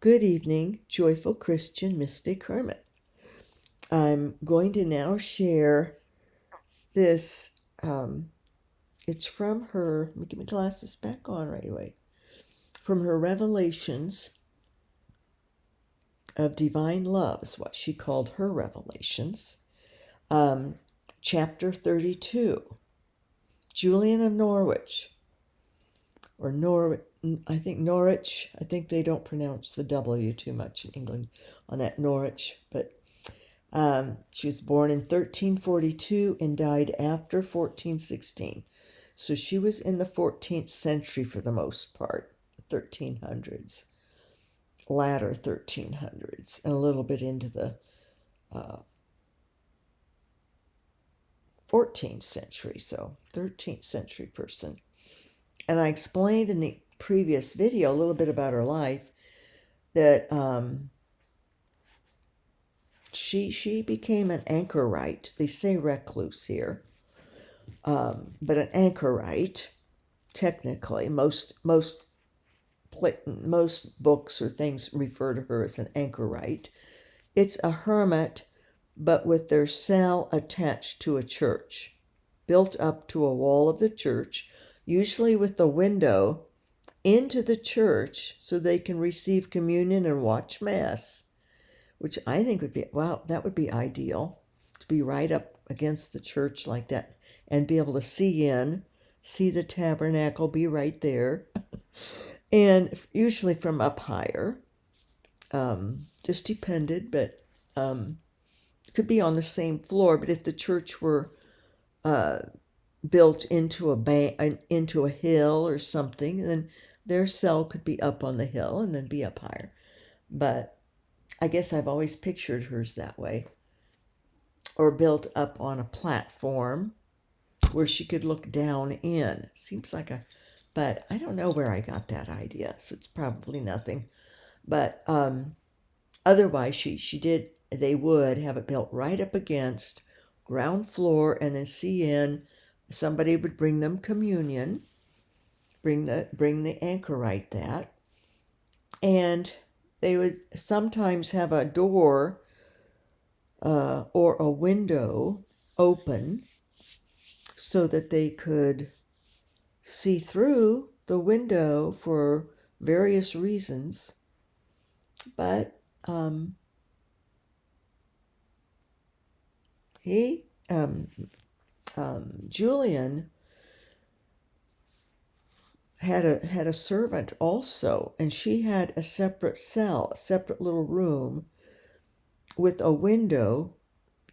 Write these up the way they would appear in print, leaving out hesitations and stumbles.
Good evening, joyful Christian Mystic Hermit. I'm going to now share this. It's from her, let me get my glasses back on right away, from her Revelations of Divine Love, is what she called her revelations. Chapter 32, Julian of Norwich, or Norwich. I think they don't pronounce the W too much in England on that Norwich, but she was born in 1342 and died after 1416. So she was in the 14th century for the most part, the 1300s, latter 1300s, and a little bit into the 14th century, so 13th century person. And I explained in the previous video a little bit about her life, that she became an Anchorite. They say recluse here, but an Anchorite, technically. Most books or things refer to her as an Anchorite. It's a hermit, but with their cell attached to a church, built up to a wall of the church, usually with the window into the church so they can receive communion and watch Mass, which I think would be, wow, that would be ideal, to be right up against the church like that and be able to see the tabernacle, be right there. And usually from up higher, just depended, but could be on the same floor. But if the church were built into a hill or something, then their cell could be up on the hill and then be up higher. But I guess I've always pictured hers that way, or built up on a platform where she could look down in. Seems like but I don't know where I got that idea, so it's probably nothing. But otherwise, they would have it built right up against ground floor, and then see in. Somebody would bring them communion, bring the Anchorite that, and they would sometimes have a door or a window open so that they could see through the window for various reasons. But Julian had a servant also, and she had a separate cell, a separate little room with a window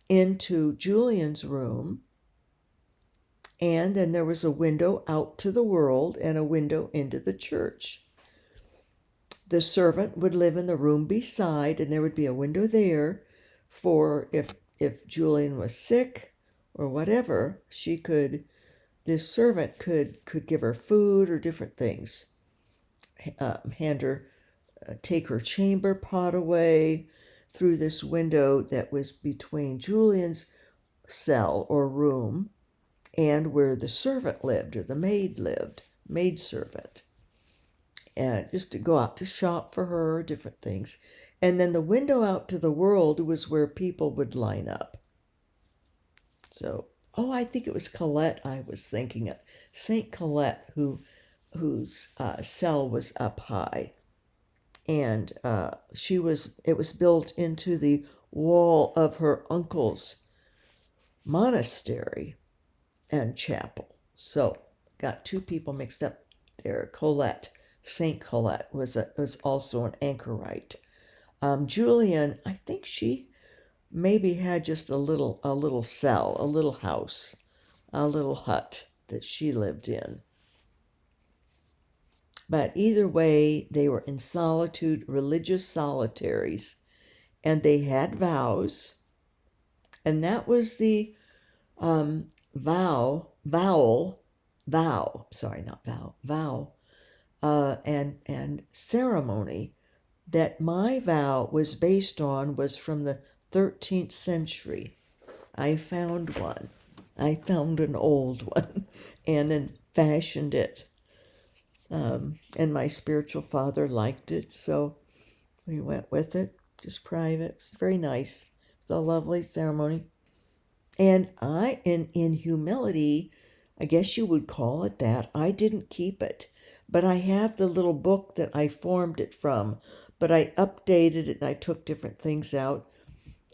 into Julian's room, and then there was a window out to the world and a window into the church. The servant would live in the room beside, and there would be a window there for if Julian was sick or whatever, this servant could give her food or different things, take her chamber pot away through this window that was between Julian's cell or room and where the servant lived, or the maid servant, and just to go out to shop for her, different things. And then the window out to the world was where people would line up. So, I think it was Colette I was thinking of. Saint Colette, whose cell was up high. And it was built into the wall of her uncle's monastery and chapel. So, got two people mixed up there. Colette, Saint Colette, was also an Anchorite. Julian, I think she maybe had just a little cell, a little house, a little hut that she lived in. But either way, they were in solitude, religious solitaries, and they had vows, and that was the vow and ceremony that my vow was based on was from the 13th century. I found one. I found an old one and then fashioned it. And my spiritual father liked it, so We went with it, just private. It was very nice. It was a lovely ceremony. And in humility, I guess you would call it that, I didn't keep it. But I have the little book that I formed it from. But I updated it and I took different things out.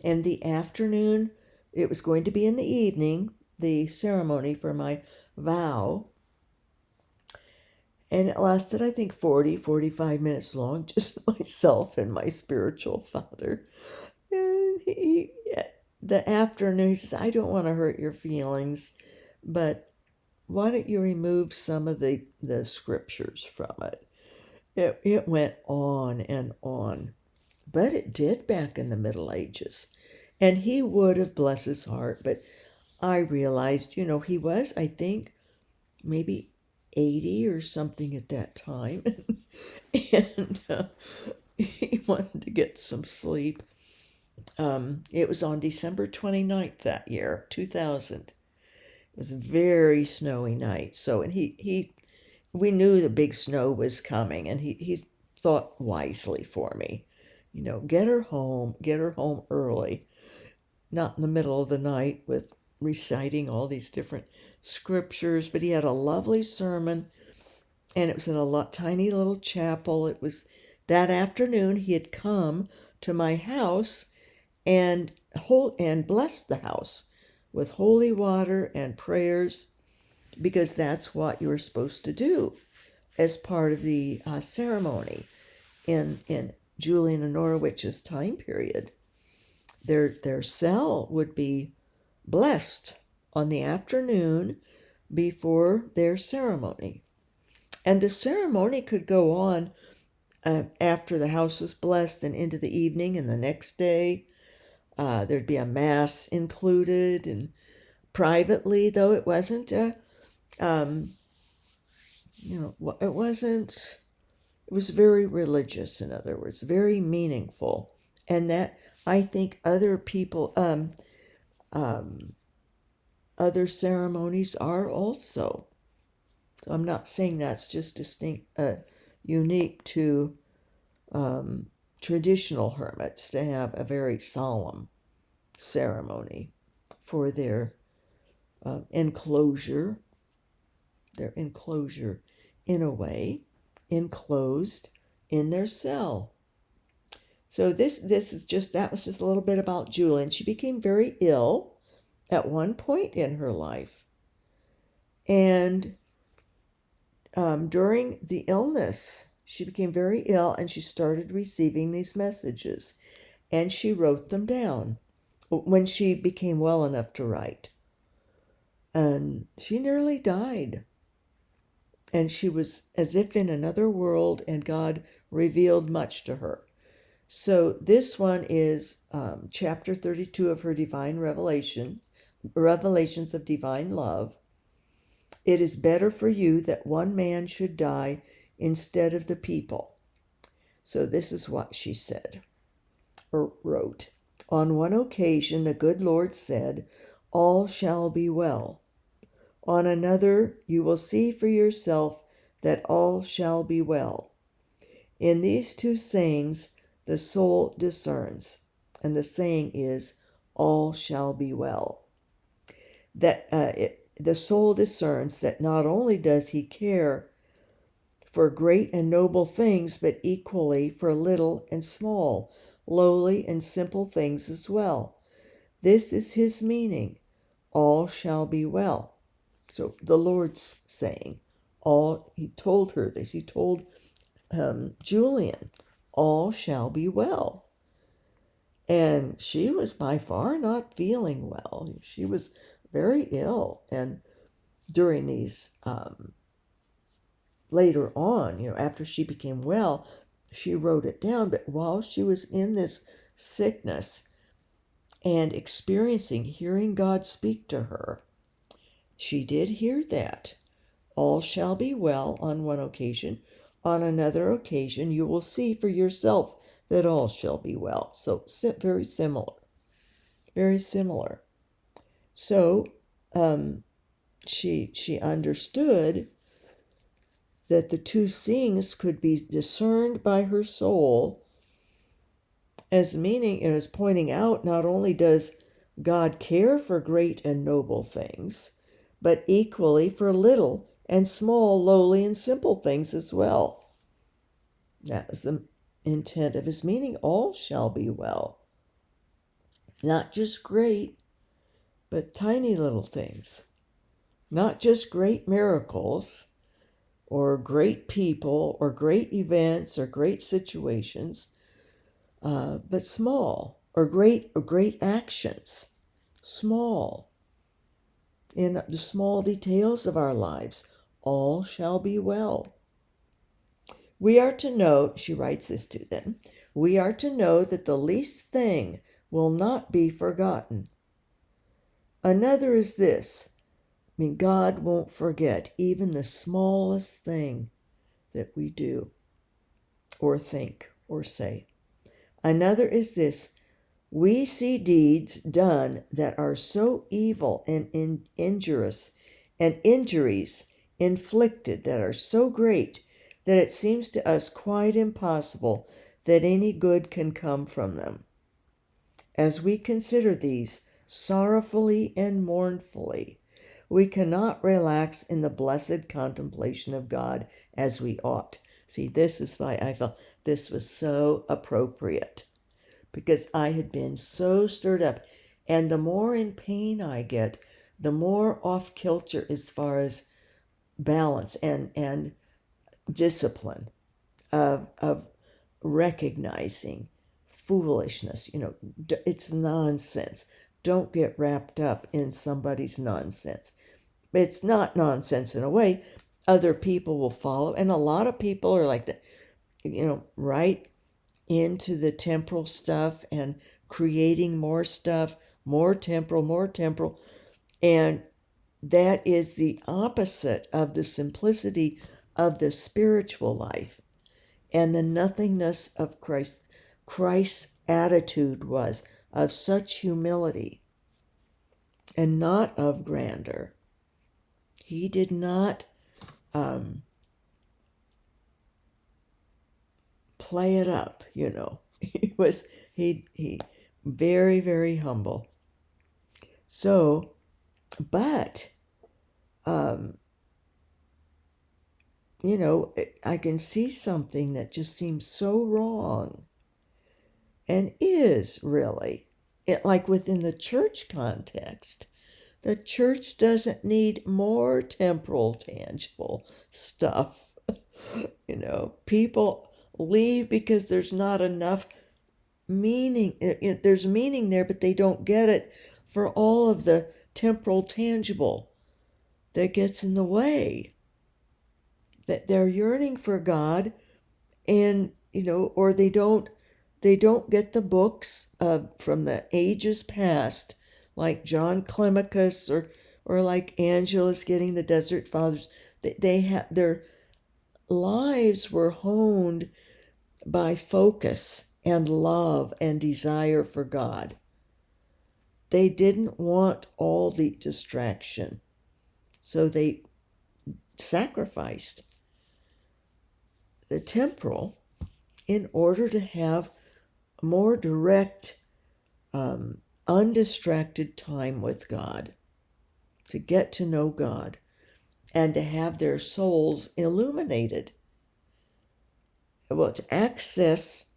And the afternoon, it was going to be in the evening, the ceremony for my vow. And it lasted, I think, 45 minutes long, just myself and my spiritual father. And the afternoon, he says, I don't want to hurt your feelings, but why don't you remove some of the scriptures from it? It went on and on. But it did back in the Middle Ages. And he would have, bless his heart, but I realized, he was, I think, maybe 80 or something at that time. And he wanted to get some sleep. It was on December 29th that year, 2000. It was a very snowy night. So, and we knew the big snow was coming, and he thought wisely for me. Get her home early, not in the middle of the night with reciting all these different scriptures. But he had a lovely sermon, and it was in a tiny little chapel. It was that afternoon he had come to my house and blessed the house with holy water and prayers, because that's what you were supposed to do as part of the ceremony in Julian of Norwich's time period. Their cell would be blessed on the afternoon before their ceremony. And the ceremony could go on after the house was blessed and into the evening and the next day. There'd be a mass included, and privately, though it wasn't it was very religious, in other words, very meaningful. And that, I think, other people, other ceremonies are also. So I'm not saying that's just unique to traditional hermits to have a very solemn ceremony for their enclosure in a way, enclosed in their cell. So that was just a little bit about Julian. She became very ill at one point in her life. And during the illness, she became very ill, and she started receiving these messages. And she wrote them down when she became well enough to write. And she nearly died. And she was as if in another world, and God revealed much to her. So this one is chapter 32 of her Divine Revelation, Revelations of Divine Love. It is better for you that one man should die instead of the people. So this is what she said, or wrote. On one occasion, the good Lord said, all shall be well. On another, you will see for yourself that all shall be well. In these two sayings, the soul discerns, and the saying is, all shall be well. The soul discerns that not only does he care for great and noble things, but equally for little and small, lowly and simple things as well. This is his meaning, all shall be well. So the Lord's saying, he told her this, he told Julian, all shall be well. And she was by far not feeling well. She was very ill. And during these, later on, after she became well, she wrote it down. But while she was in this sickness and hearing God speak to her, she did hear that. All shall be well on one occasion. On another occasion, you will see for yourself that all shall be well. So very similar. Very similar. So she understood that the two things could be discerned by her soul as meaning and as pointing out, not only does God care for great and noble things, but equally for little and small, lowly and simple things as well. That was the intent of his meaning. All shall be well. Not just great, but tiny little things. Not just great miracles, or great people, or great events, or great situations, but small, or great actions. Small. In the small details of our lives, all shall be well. We are to note, she writes this to them, we are to know that the least thing will not be forgotten. Another is this, God won't forget even the smallest thing that we do, or think, or say. Another is this, we see deeds done that are so evil and injurious, and injuries inflicted that are so great that it seems to us quite impossible that any good can come from them. As we consider these sorrowfully and mournfully, we cannot relax in the blessed contemplation of God as we ought. See, this is why I felt this was so appropriate, because I had been so stirred up. And the more in pain I get, the more off kilter as far as balance and discipline of recognizing foolishness. It's nonsense. Don't get wrapped up in somebody's nonsense. It's not nonsense in a way. Other people will follow, and a lot of people are like that, right into the temporal stuff and creating more stuff, more temporal, and that is the opposite of the simplicity of the spiritual life and the nothingness of Christ. Christ's attitude was of such humility and not of grandeur. He did not play it up, he very, very humble. So, but I can see something that just seems so wrong, and is really like within the church context. The church doesn't need more temporal, tangible stuff. People leave because there's not enough meaning. There's meaning there, but they don't get it for all of the temporal, tangible that gets in the way. That they're yearning for God, and or they don't get the books from the ages past, like John Climacus or like Angela's getting the Desert Fathers. They have their lives were honed by focus and love and desire for God. They didn't want all the distraction, so they sacrificed the temporal in order to have more direct, undistracted time with God, to get to know God, and to have their souls illuminated. Well, to access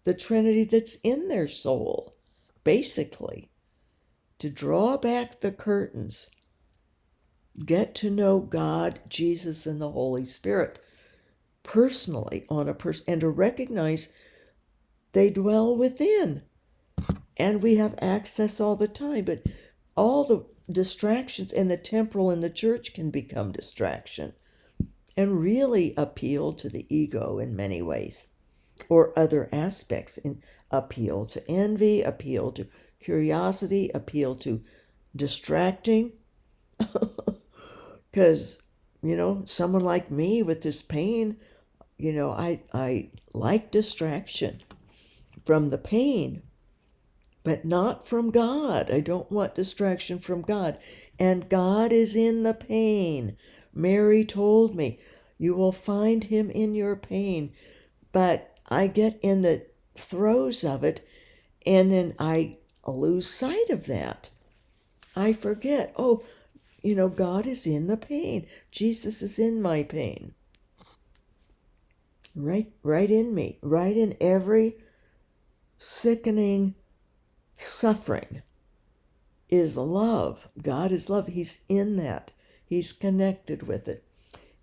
the Trinity that's in their soul, basically. To draw back the curtains, get to know God, Jesus, and the Holy Spirit personally on a person, and to recognize they dwell within, and we have access all the time. But all the distractions and the temporal in the church can become distraction and really appeal to the ego in many ways, or other aspects, in appeal to envy, appeal to curiosity, appeal to distracting. Because someone like me with this pain, I like distraction from the pain, but not from God. I don't want distraction from God. And God is in the pain. Mary told me, you will find him in your pain. But I get in the throes of it, and then I lose sight of that. I forget, oh, God is in the pain. Jesus is in my pain. Right in me, right in every sickening suffering is love. God is love. He's in that. He's connected with it.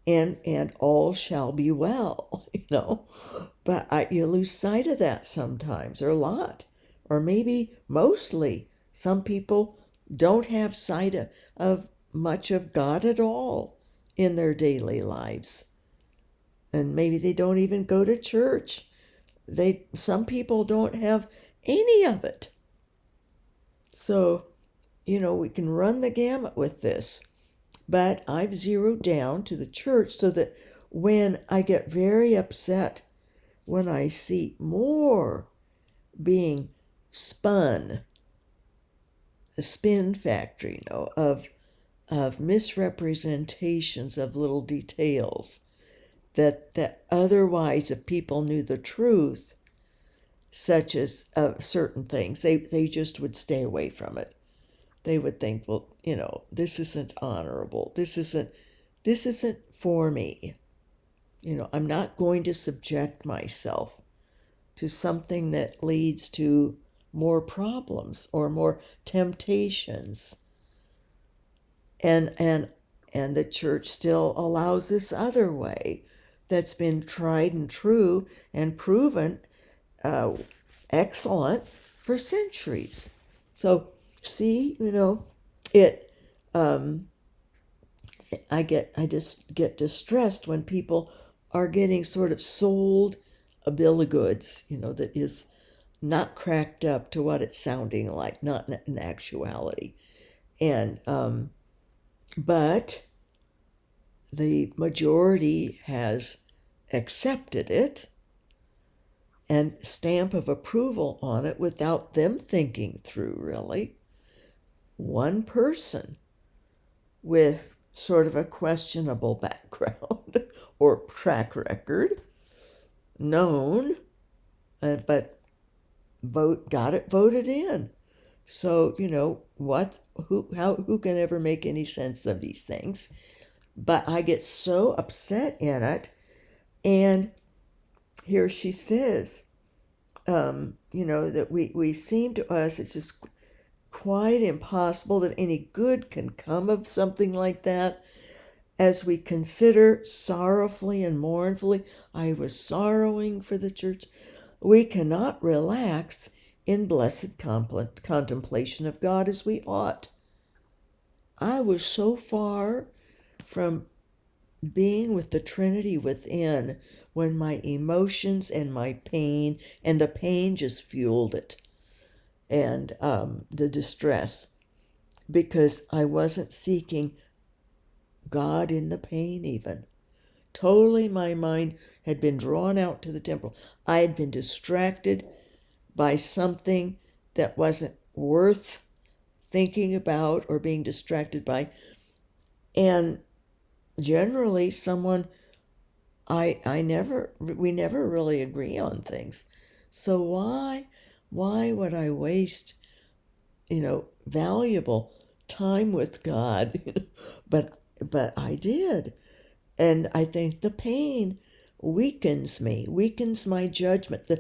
And all shall be well, But you lose sight of that sometimes, or a lot, or maybe mostly. Some people don't have sight of much of God at all in their daily lives. And maybe they don't even go to church. Some people don't have any of it. So, we can run the gamut with this. But I've zeroed down to the church so that when I get very upset, when I see more being spun, the spin factory, of misrepresentations of little details, that otherwise, if people knew the truth, such as certain things, they just would stay away from it. They would think, well, this isn't honorable. This isn't for me. I'm not going to subject myself to something that leads to more problems or more temptations. And the church still allows this other way that's been tried and true and proven excellent for centuries. So see, it. I just get distressed when people are getting sort of sold a bill of goods, that is not cracked up to what it's sounding like, not in actuality. And but the majority has accepted it and stamp of approval on it without them thinking through, really. One person with sort of a questionable background or track record, known, but got it voted in. So, who can ever make any sense of these things? But I get so upset in it. And here she says, that we seem to us, it's just quite impossible that any good can come of something like that. As we consider sorrowfully and mournfully, I was sorrowing for the church, we cannot relax in blessed contemplation of God as we ought. I was so far from being with the Trinity within when my emotions and my pain, and the pain just fueled it, and the distress, because I wasn't seeking God in the pain even. Totally my mind had been drawn out to the temporal. I had been distracted by something that wasn't worth thinking about or being distracted by. And generally we never really agree on things. So why would I waste, valuable time with God? But I did. And I think the pain weakens my judgment,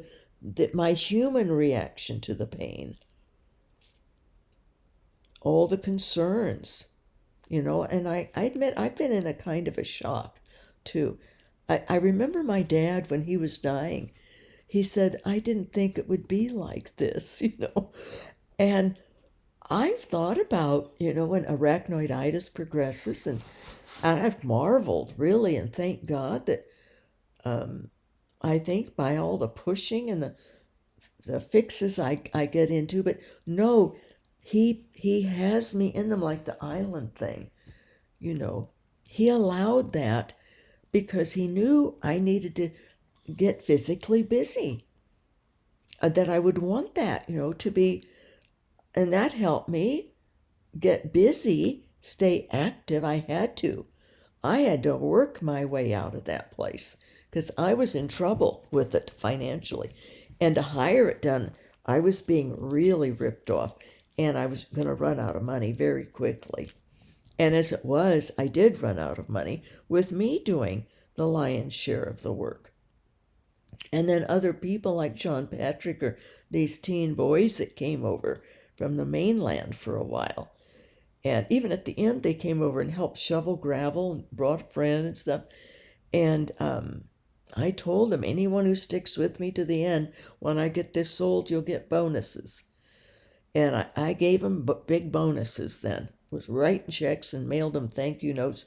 my human reaction to the pain. All the concerns, and I admit I've been in a kind of a shock too. I remember my dad, when he was dying, he said, I didn't think it would be like this, And I've thought about, when arachnoiditis progresses, and I've marveled, really, and thank God that I think by all the pushing and the fixes I get into, but no, he has me in them like the island thing, He allowed that because he knew I needed to get physically busy, that I would want that, to be, and that helped me get busy, stay active. I had to work my way out of that place because I was in trouble with it financially. And to hire it done, I was being really ripped off, and I was going to run out of money very quickly. And as it was, I did run out of money with me doing the lion's share of the work. And then other people like John Patrick or these teen boys that came over from the mainland for a while. And even at the end, they came over and helped shovel gravel and brought a friend and stuff. And I told them, anyone who sticks with me to the end, when I get this sold, you'll get bonuses. And I gave them big bonuses then. Was writing checks and mailed them thank you notes.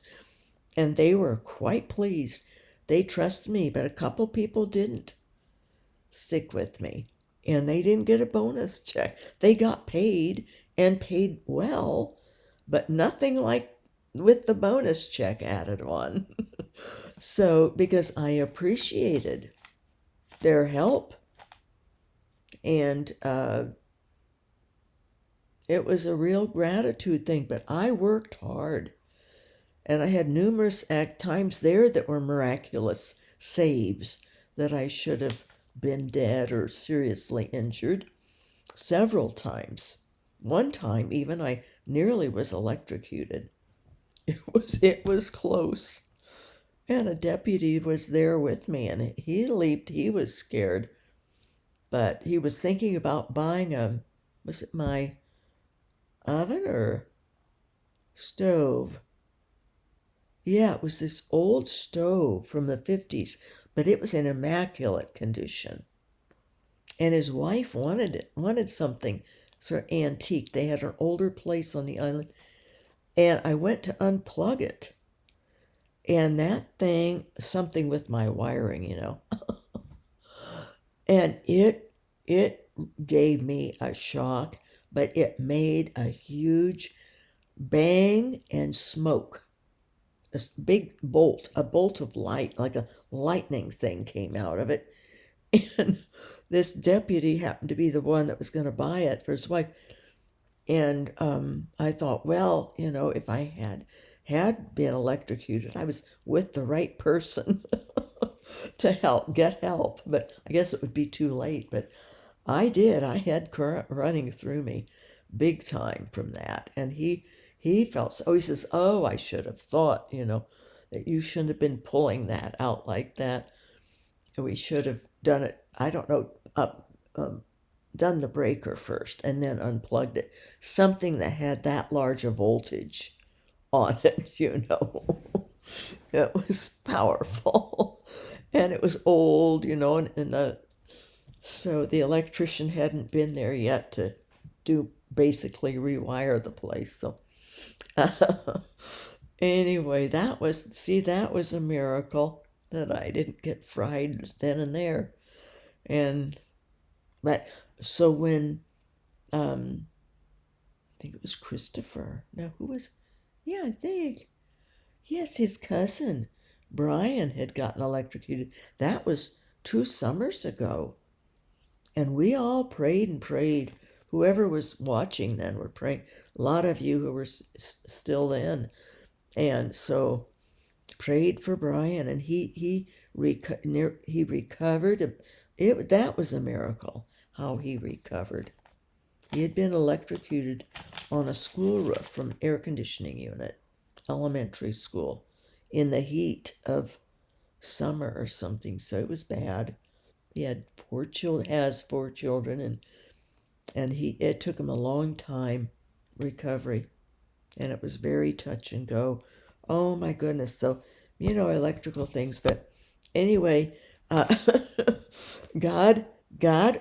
And they were quite pleased. They trusted me, but a couple people didn't stick with me. And they didn't get a bonus check. They got paid and paid well, but nothing like with the bonus check added on. So, because I appreciated their help, and it was a real gratitude thing, but I worked hard, and I had numerous times there that were miraculous saves that I should have been dead or seriously injured several times. One time even I nearly was electrocuted. It was close. And a deputy was there with me, and he leaped. He was scared, but he was thinking about buying was it my oven or stove? Yeah, it was this old stove from the 50s, but it was in immaculate condition. And his wife wanted something sort of antique. They had an older place on the island, and I went to unplug it. And that thing, something with my wiring, and it gave me a shock, but it made a huge bang and smoke. A big bolt, a bolt of light, like a lightning thing came out of it. And this deputy happened to be the one that was going to buy it for his wife. And I thought, well, if I had been electrocuted, I was with the right person to get help, but I guess it would be too late. But I did. I had current running through me big time from that. And he felt so, he says, oh, I should have thought, that you shouldn't have been pulling that out like that. We should have done it, I don't know, done the breaker first and then unplugged it. Something that had that large a voltage on it, It was powerful. And it was old, so the electrician hadn't been there yet to basically rewire the place. So anyway, that was a miracle that I didn't get fried then and there. But so when I think it was Christopher. No, who was? Yeah, I think. Yes, his cousin, Brian, had gotten electrocuted. That was 2 summers ago. And we all prayed and prayed. Whoever was watching then were praying. A lot of you who were still in. And so prayed for Brian, and he recovered. That was a miracle, how he recovered. He had been electrocuted on a school roof from an air conditioning unit, elementary school, in the heat of summer or something, so it was bad. He had 4 children, has 4 children, and it took him a long time, recovery, and it was very touch and go. Oh my goodness. So, electrical things, but anyway, God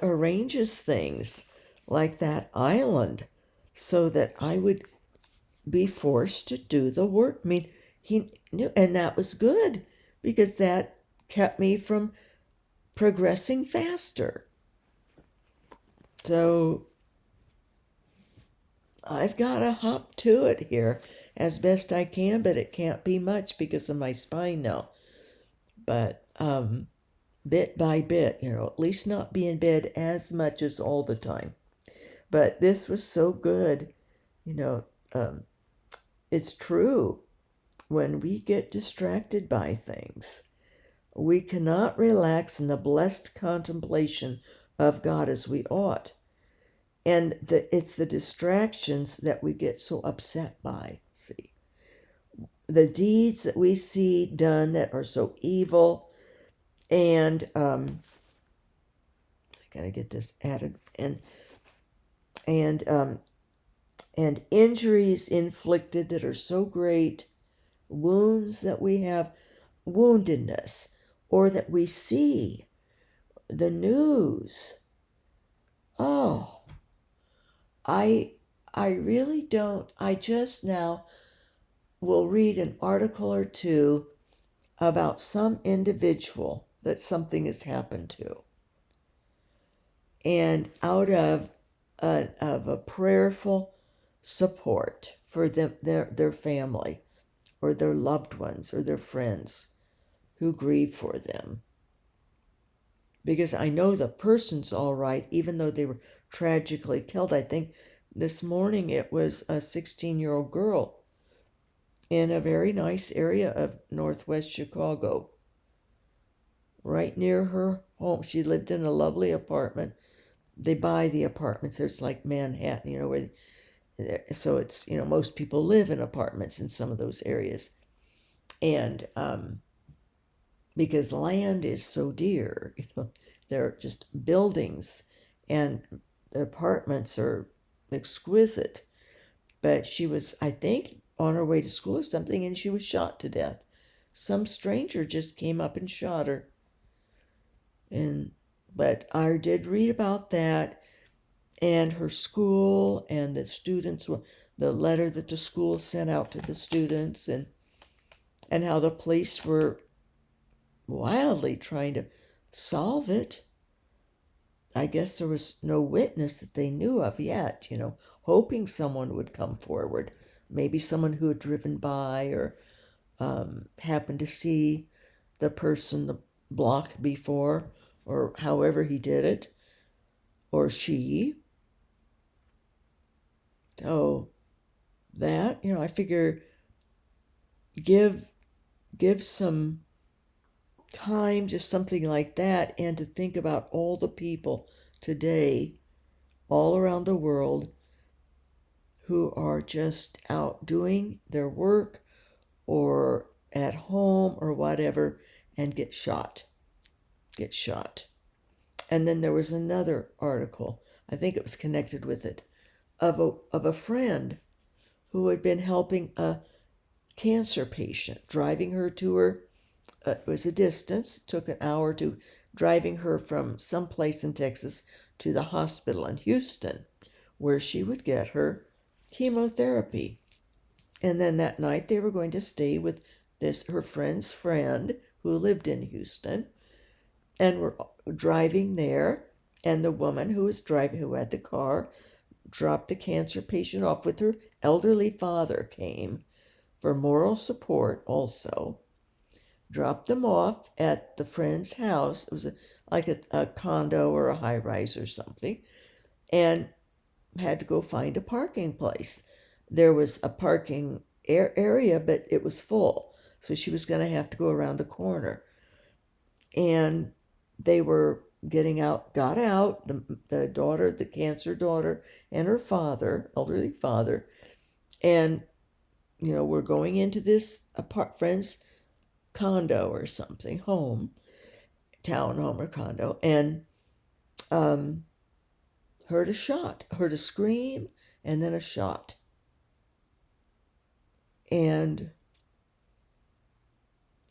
arranges things like that island so that I would be forced to do the work. I mean, he knew, and that was good because that kept me from progressing faster. So I've got to hop to it here as best I can, but it can't be much because of my spine now. But bit by bit, at least not be in bed as much as all the time. But this was so good, it's true. When we get distracted by things, we cannot relax in the blessed contemplation of God as we ought. And it's the distractions that we get so upset by, see. The deeds that we see done that are so evil, and I gotta get this added, and and injuries inflicted that are so great, wounds that we have, woundedness, or that we see the news. Oh, I really don't. I just now will read an article or two about some individual that something has happened to, and out of a prayerful support for them, their family, or their loved ones, or their friends who grieve for them. Because I know the person's all right, even though they were tragically killed. I think this morning it was a 16-year-old girl in a very nice area of northwest Chicago, right near her home. She lived in a lovely apartment. They buy the apartments. There's like Manhattan, where, so it's, most people live in apartments in some of those areas. And because land is so dear, they're just buildings, and the apartments are exquisite. But she was, I think, on her way to school or something, and she was shot to death. Some stranger just came up and shot her. But I did read about that, and her school, and the students, the letter that the school sent out to the students, and how the police were wildly trying to solve it. I guess there was no witness that they knew of yet, hoping someone would come forward. Maybe someone who had driven by, or happened to see the person the block before, or however he did it, or she. So that, I figure give some time to something like that, and to think about all the people today all around the world who are just out doing their work or at home or whatever, and get shot. And then there was another article, I think it was connected with it, of a friend who had been helping a cancer patient, driving her to her. It was a distance, took an hour to driving her from someplace in Texas to the hospital in Houston, where she would get her chemotherapy. And then that night they were going to stay with her friend's friend who lived in Houston, and were driving there. And the woman who was driving, who had the car, dropped the cancer patient off with her elderly father, came for moral support also, dropped them off at the friend's house. It was like a condo or a high-rise or something, and had to go find a parking place. There was a parking area, but it was full, so she was going to have to go around the corner. And they were got out, the daughter, the cancer daughter, and her father, elderly father, and, we're going into this friend's condo or something, townhome or condo, and heard a scream, and then a shot. And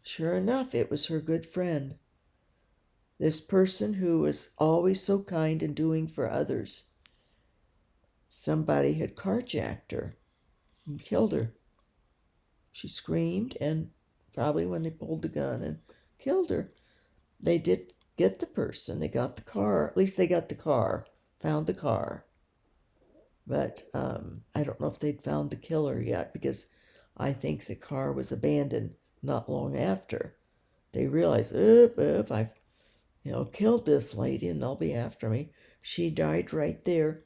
sure enough, it was her good friend. This person who was always so kind and doing for others. Somebody had carjacked her and killed her. She screamed, and probably when they pulled the gun and killed her, they did get the person. They got the car. At least they got the car, found the car. But I don't know if they'd found the killer yet, because I think the car was abandoned not long after. They realized, I've killed this lady, and they'll be after me. She died right there.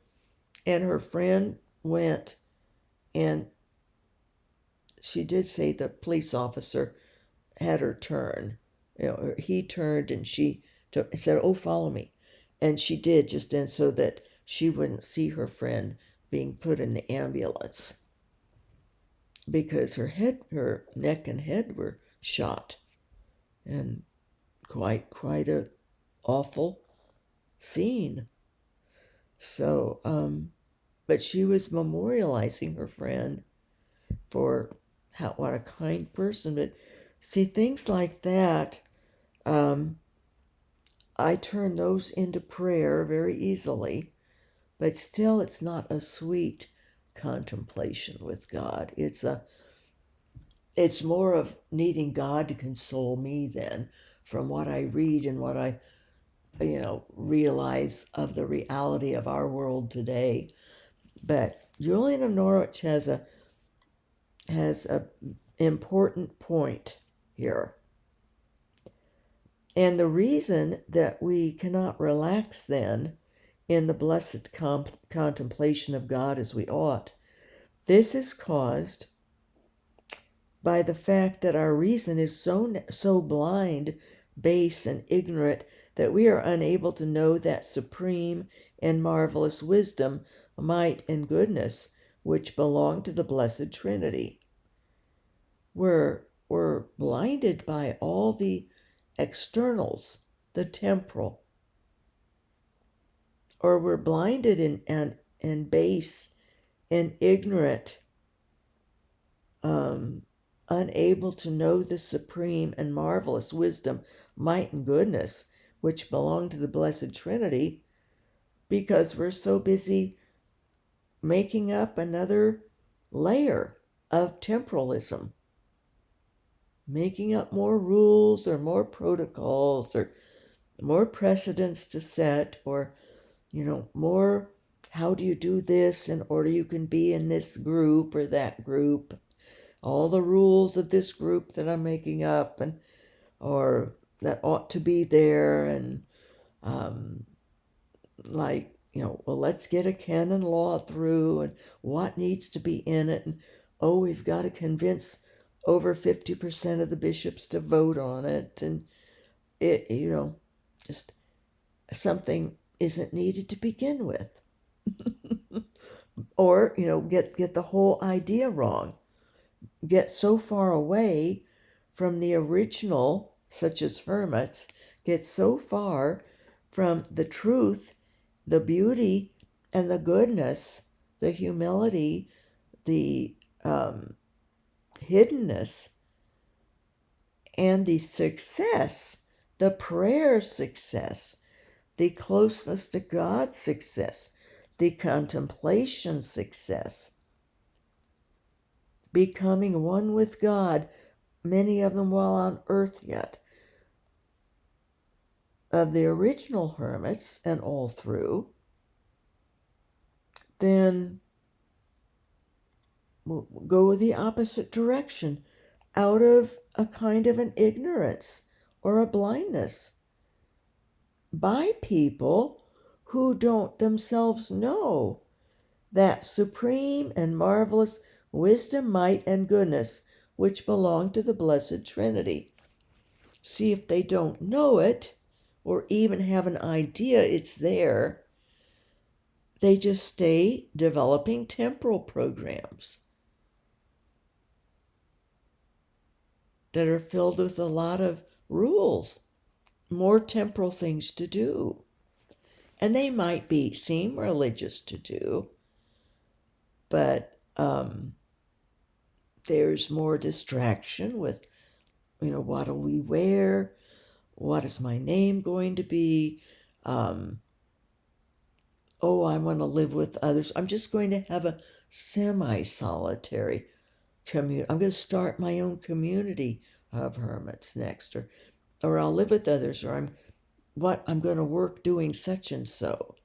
And her friend went, and she did say the police officer had her turn. He turned, and she said, "Oh, follow me." And she did just then so that she wouldn't see her friend being put in the ambulance because her neck and head were shot, and quite a awful scene. So, but she was memorializing her friend for what a kind person. But see, things like that, I turn those into prayer very easily, but still it's not a sweet contemplation with God. It's more of needing God to console me then from what I read and what I realize of the reality of our world today. But Julian of Norwich has a important point here. And the reason that we cannot relax then in the blessed contemplation of God as we ought, this is caused by the fact that our reason is so blind, base, and ignorant that we are unable to know that supreme and marvelous wisdom, might, and goodness which belong to the blessed Trinity. We're blinded by all the externals, the temporal, or we're blinded and base and ignorant, unable to know the supreme and marvelous wisdom, might, and goodness which belong to the blessed Trinity, because we're so busy making up another layer of temporalism, making up more rules or more protocols or more precedents to set, or more how do you do this in order you can be in this group or that group, all the rules of this group that I'm making up and or that ought to be there, and well, let's get a canon law through and what needs to be in it, and we've got to convince over 50% of the bishops to vote on it, and it just something isn't needed to begin with. Or get the whole idea wrong, get so far away from the original, such as hermits, get so far from the truth, the beauty, and the goodness, the humility, the hiddenness, and the success, the prayer success, the closeness to God success, the contemplation success, becoming one with God, many of them while on earth yet, of the original hermits and all through, then we'll go the opposite direction, out of a kind of an ignorance or a blindness by people who don't themselves know that supreme and marvelous wisdom, might, and goodness which belong to the blessed Trinity. See, if they don't know it or even have an idea it's there, they just stay developing temporal programs that are filled with a lot of rules, more temporal things to do. And they might seem religious to do, but there's more distraction with, what do we wear? What is my name going to be? I want to live with others. I'm just going to have a semi-solitary community. I'm going to start my own community of hermits next, or I'll live with others, or I'm going to work doing such and so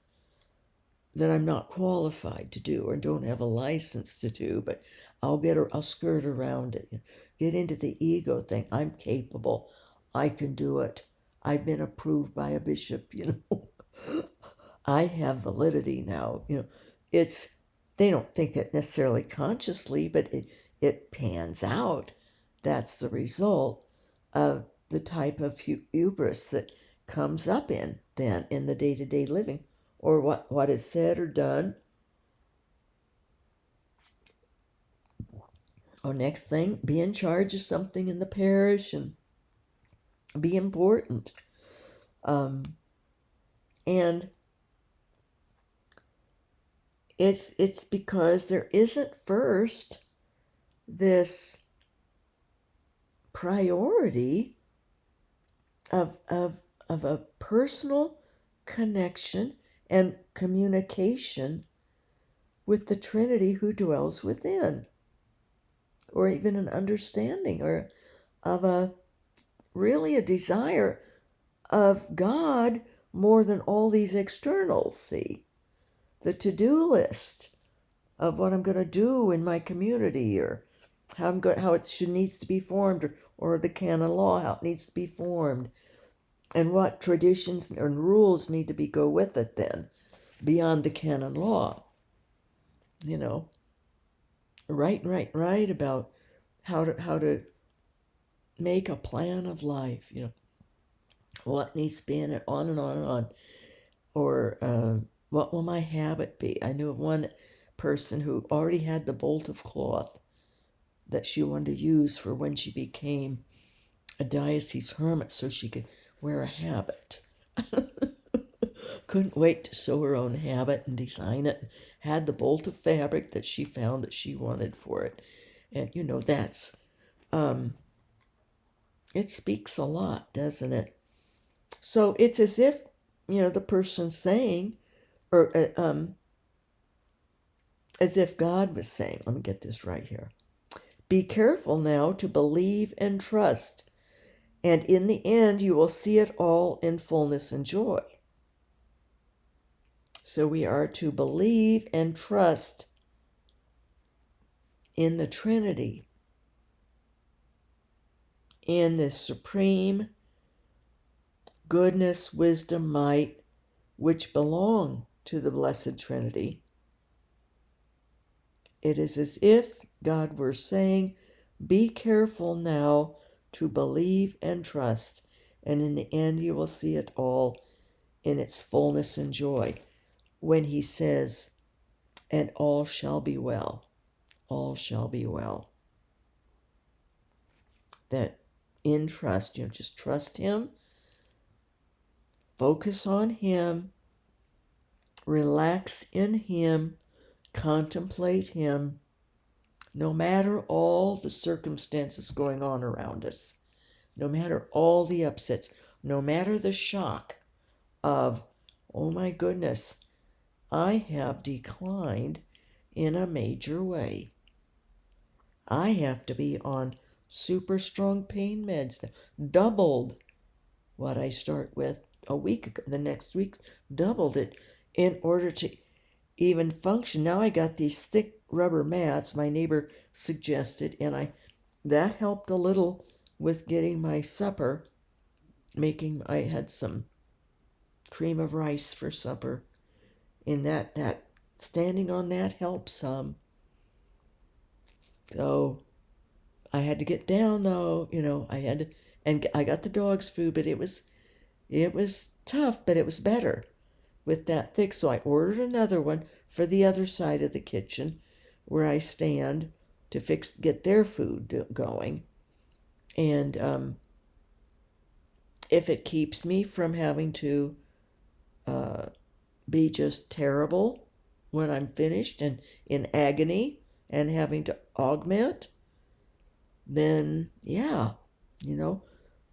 that I'm not qualified to do or don't have a license to do, but I'll skirt around it. Get into the ego thing. I'm capable. I can do it. I've been approved by a bishop, I have validity now. They don't think it necessarily consciously, but it pans out. That's the result of the type of hubris that comes up in then in the day-to-day living, or what is said or done. Or next thing, be in charge of something in the parish and be important. And it's because there isn't first this priority of a personal connection and communication with the Trinity who dwells within, or even an understanding or of a really a desire of God more than all these externals. See, the to-do list of what I'm going to do in my community, or how it needs to be formed, or the canon law, how it needs to be formed, and what traditions and rules need to go with it then, beyond the canon law. You know, right about how to make a plan of life. You know, what needs to be in it, on and on and on. Or what will my habit be? I knew of one person who already had the bolt of cloth that she wanted to use for when she became a diocese hermit, so she could wear a habit. Couldn't wait to sew her own habit and design it. Had the bolt of fabric that she found that she wanted for it. And you know, that's it speaks a lot, doesn't it? So it's as if, you know, the person's saying, or as if God was saying, let me get this right here. Be careful now to believe and trust, and in the end you will see it all in fullness and joy. So we are to believe and trust in the Trinity, in this supreme goodness, wisdom, might, which belong to the Blessed Trinity. It is as if God were saying, be careful now to believe and trust, and in the end you will see it all in its fullness and joy. When he says, and all shall be well, all shall be well. That in trust, you know, just trust him, focus on him, relax in him, contemplate him, no matter all the circumstances going on around us, no matter all the upsets, no matter the shock of, oh my goodness, I have declined in a major way. I have to be on super strong pain meds, doubled what I start with a week ago. The next week, doubled it in order to even function. Now I got these thick rubber mats my neighbor suggested, and that helped a little with getting my supper. I had some cream of rice for supper, and that standing on that helps some. So I had to get down, though, you know, and I got the dog's food, but it was tough, but it was better with that thick. So I ordered another one for the other side of the kitchen where I stand to get their food going. And if it keeps me from having to be just terrible when I'm finished and in agony and having to augment, then yeah, you know,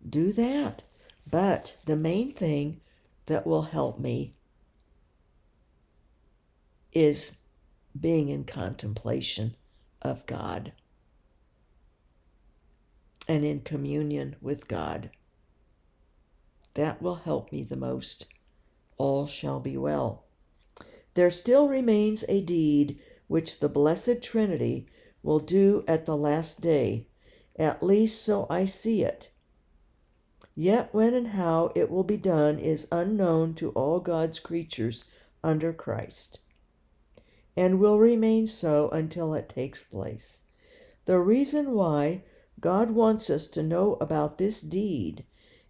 do that. But the main thing that will help me is being in contemplation of God and in communion with God. That will help me the most. All shall be well. There still remains a deed which the Blessed Trinity will do at the last day, at least so I see it. Yet when and how it will be done is unknown to all God's creatures under Christ, and will remain so until it takes place. The reason why God wants us to know about this deed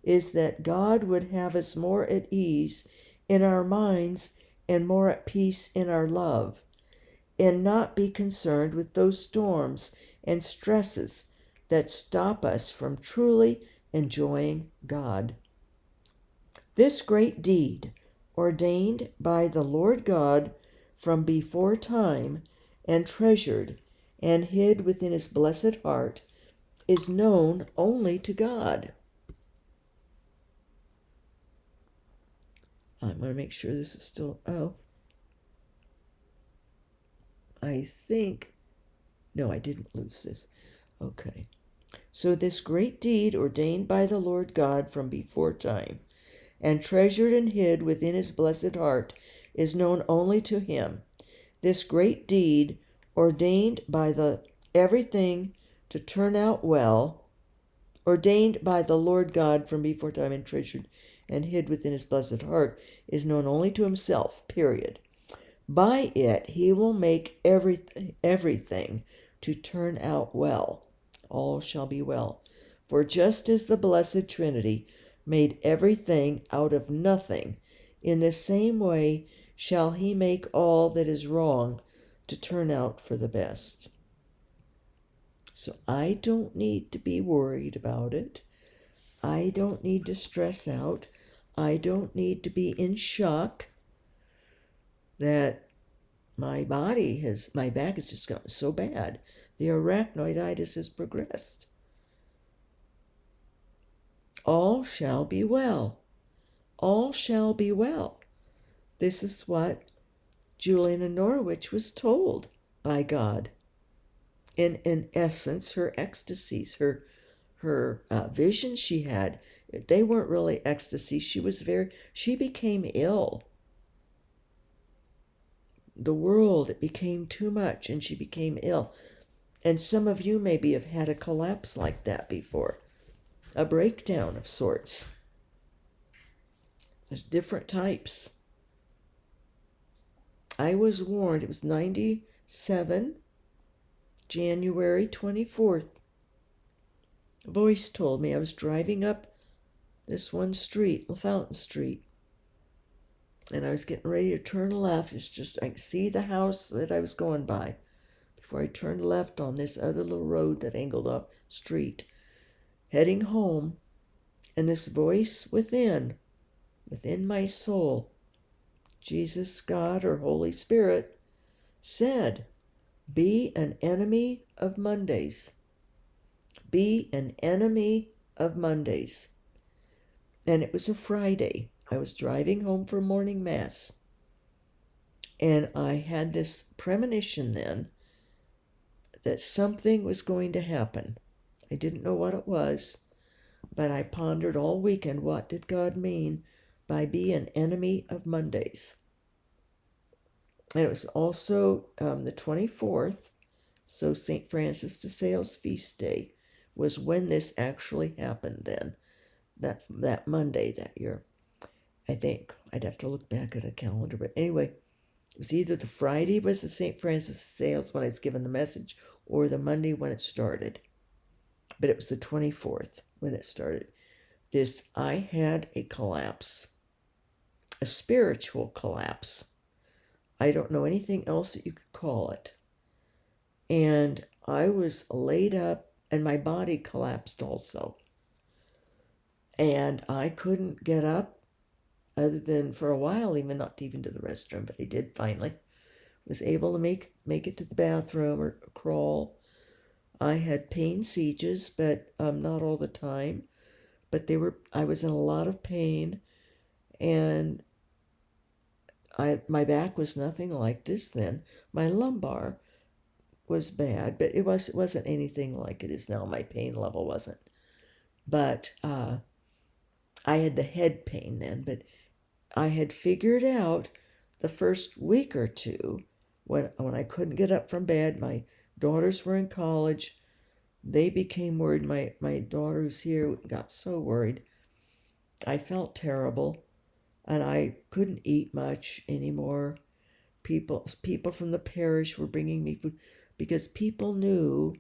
is that God would have us more at ease in our minds and more at peace in our love, and not be concerned with those storms and stresses that stop us from truly enjoying God. This great deed, ordained by the Lord God from before time, and treasured and hid within his blessed heart, is known only to God. I'm going to make sure this is still, I think, no, I didn't lose this. Okay. So this great deed ordained by the Lord God from before time, and treasured and hid within his blessed heart, is known only to him. This great deed ordained by the everything to turn out well, ordained by the Lord God from before time and treasured and hid within his blessed heart, is known only to himself, period. By it he will make everything to turn out well. All shall be well. For just as the blessed Trinity made everything out of nothing, in the same way shall he make all that is wrong to turn out for the best. So I don't need to be worried about it. I don't need to stress out. I don't need to be in shock that my back has just gotten so bad. The arachnoiditis has progressed. All shall be well. All shall be well. This is what Julian of Norwich was told by God. In essence, her ecstasies, her visions she had, they weren't really ecstasy. She became ill. The world, it became too much, and she became ill. And some of you maybe have had a collapse like that before, a breakdown of sorts. There's different types. I was warned, it was 97, January 24th. A voice told me I was driving up this one street, LaFountain Street, and I was getting ready to turn left. It's just, I could see the house that I was going by before I turned left on this other little road that angled up street, heading home. And this voice within my soul, Jesus, God, or Holy Spirit, said, be an enemy of Mondays. Be an enemy of Mondays. And it was a Friday. I was driving home for morning mass. And I had this premonition then that something was going to happen. I didn't know what it was, but I pondered all weekend, what did God mean by be an enemy of Mondays? And it was also the 24th, so St. Francis de Sales feast day was when this actually happened then, that Monday that year. I think I'd have to look back at a calendar, but anyway, it was either the Friday was the St. Francis de Sales when I was given the message, or the Monday when it started. But it was the 24th when it started. I had a collapse, a spiritual collapse. I don't know anything else that you could call it. And I was laid up, and my body collapsed also. And I couldn't get up, other than for a while, not even to the restroom, but I did finally. Was able to make it to the bathroom or crawl. I had pain sieges, but not all the time. But I was in a lot of pain, and my back was nothing like this then. My lumbar was bad, but it wasn't anything like it is now. My pain level wasn't. But I had the head pain then, but I had figured out the first week or two when I couldn't get up from bed. My daughters were in college. They became worried. My daughter who's here got so worried. I felt terrible, and I couldn't eat much anymore. People from the parish were bringing me food because people knew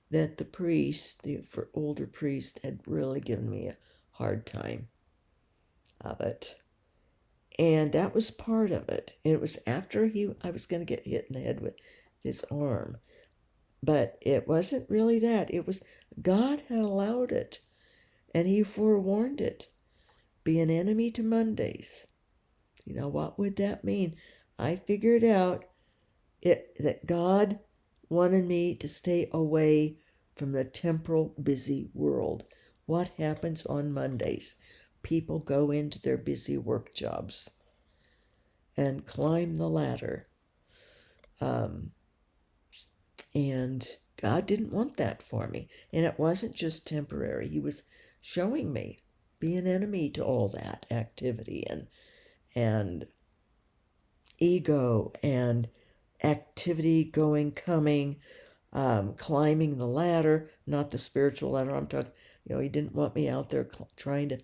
that the priest, the older priest, had really given me hard time of it. And that was part of it. And it was after I was going to get hit in the head with his arm. But it wasn't really that. It was God had allowed it. And he forewarned it. Be an enemy to Mondays. You know, what would that mean? I figured out that God wanted me to stay away from the temporal busy world. What happens on Mondays? People go into their busy work jobs and climb the ladder. And God didn't want that for me. And it wasn't just temporary. He was showing me, be an enemy to all that activity and ego and activity going, coming, climbing the ladder, not the spiritual ladder. I'm talking, he didn't want me out there trying to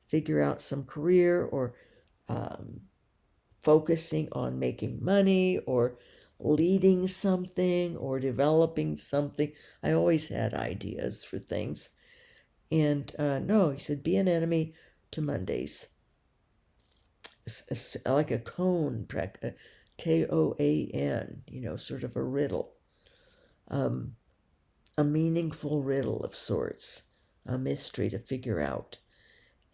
figure out some career or focusing on making money or leading something or developing something. I always had ideas for things. And no, he said, be an enemy to Mondays. Like a cone, Koan, sort of a riddle. A meaningful riddle of sorts, a mystery to figure out.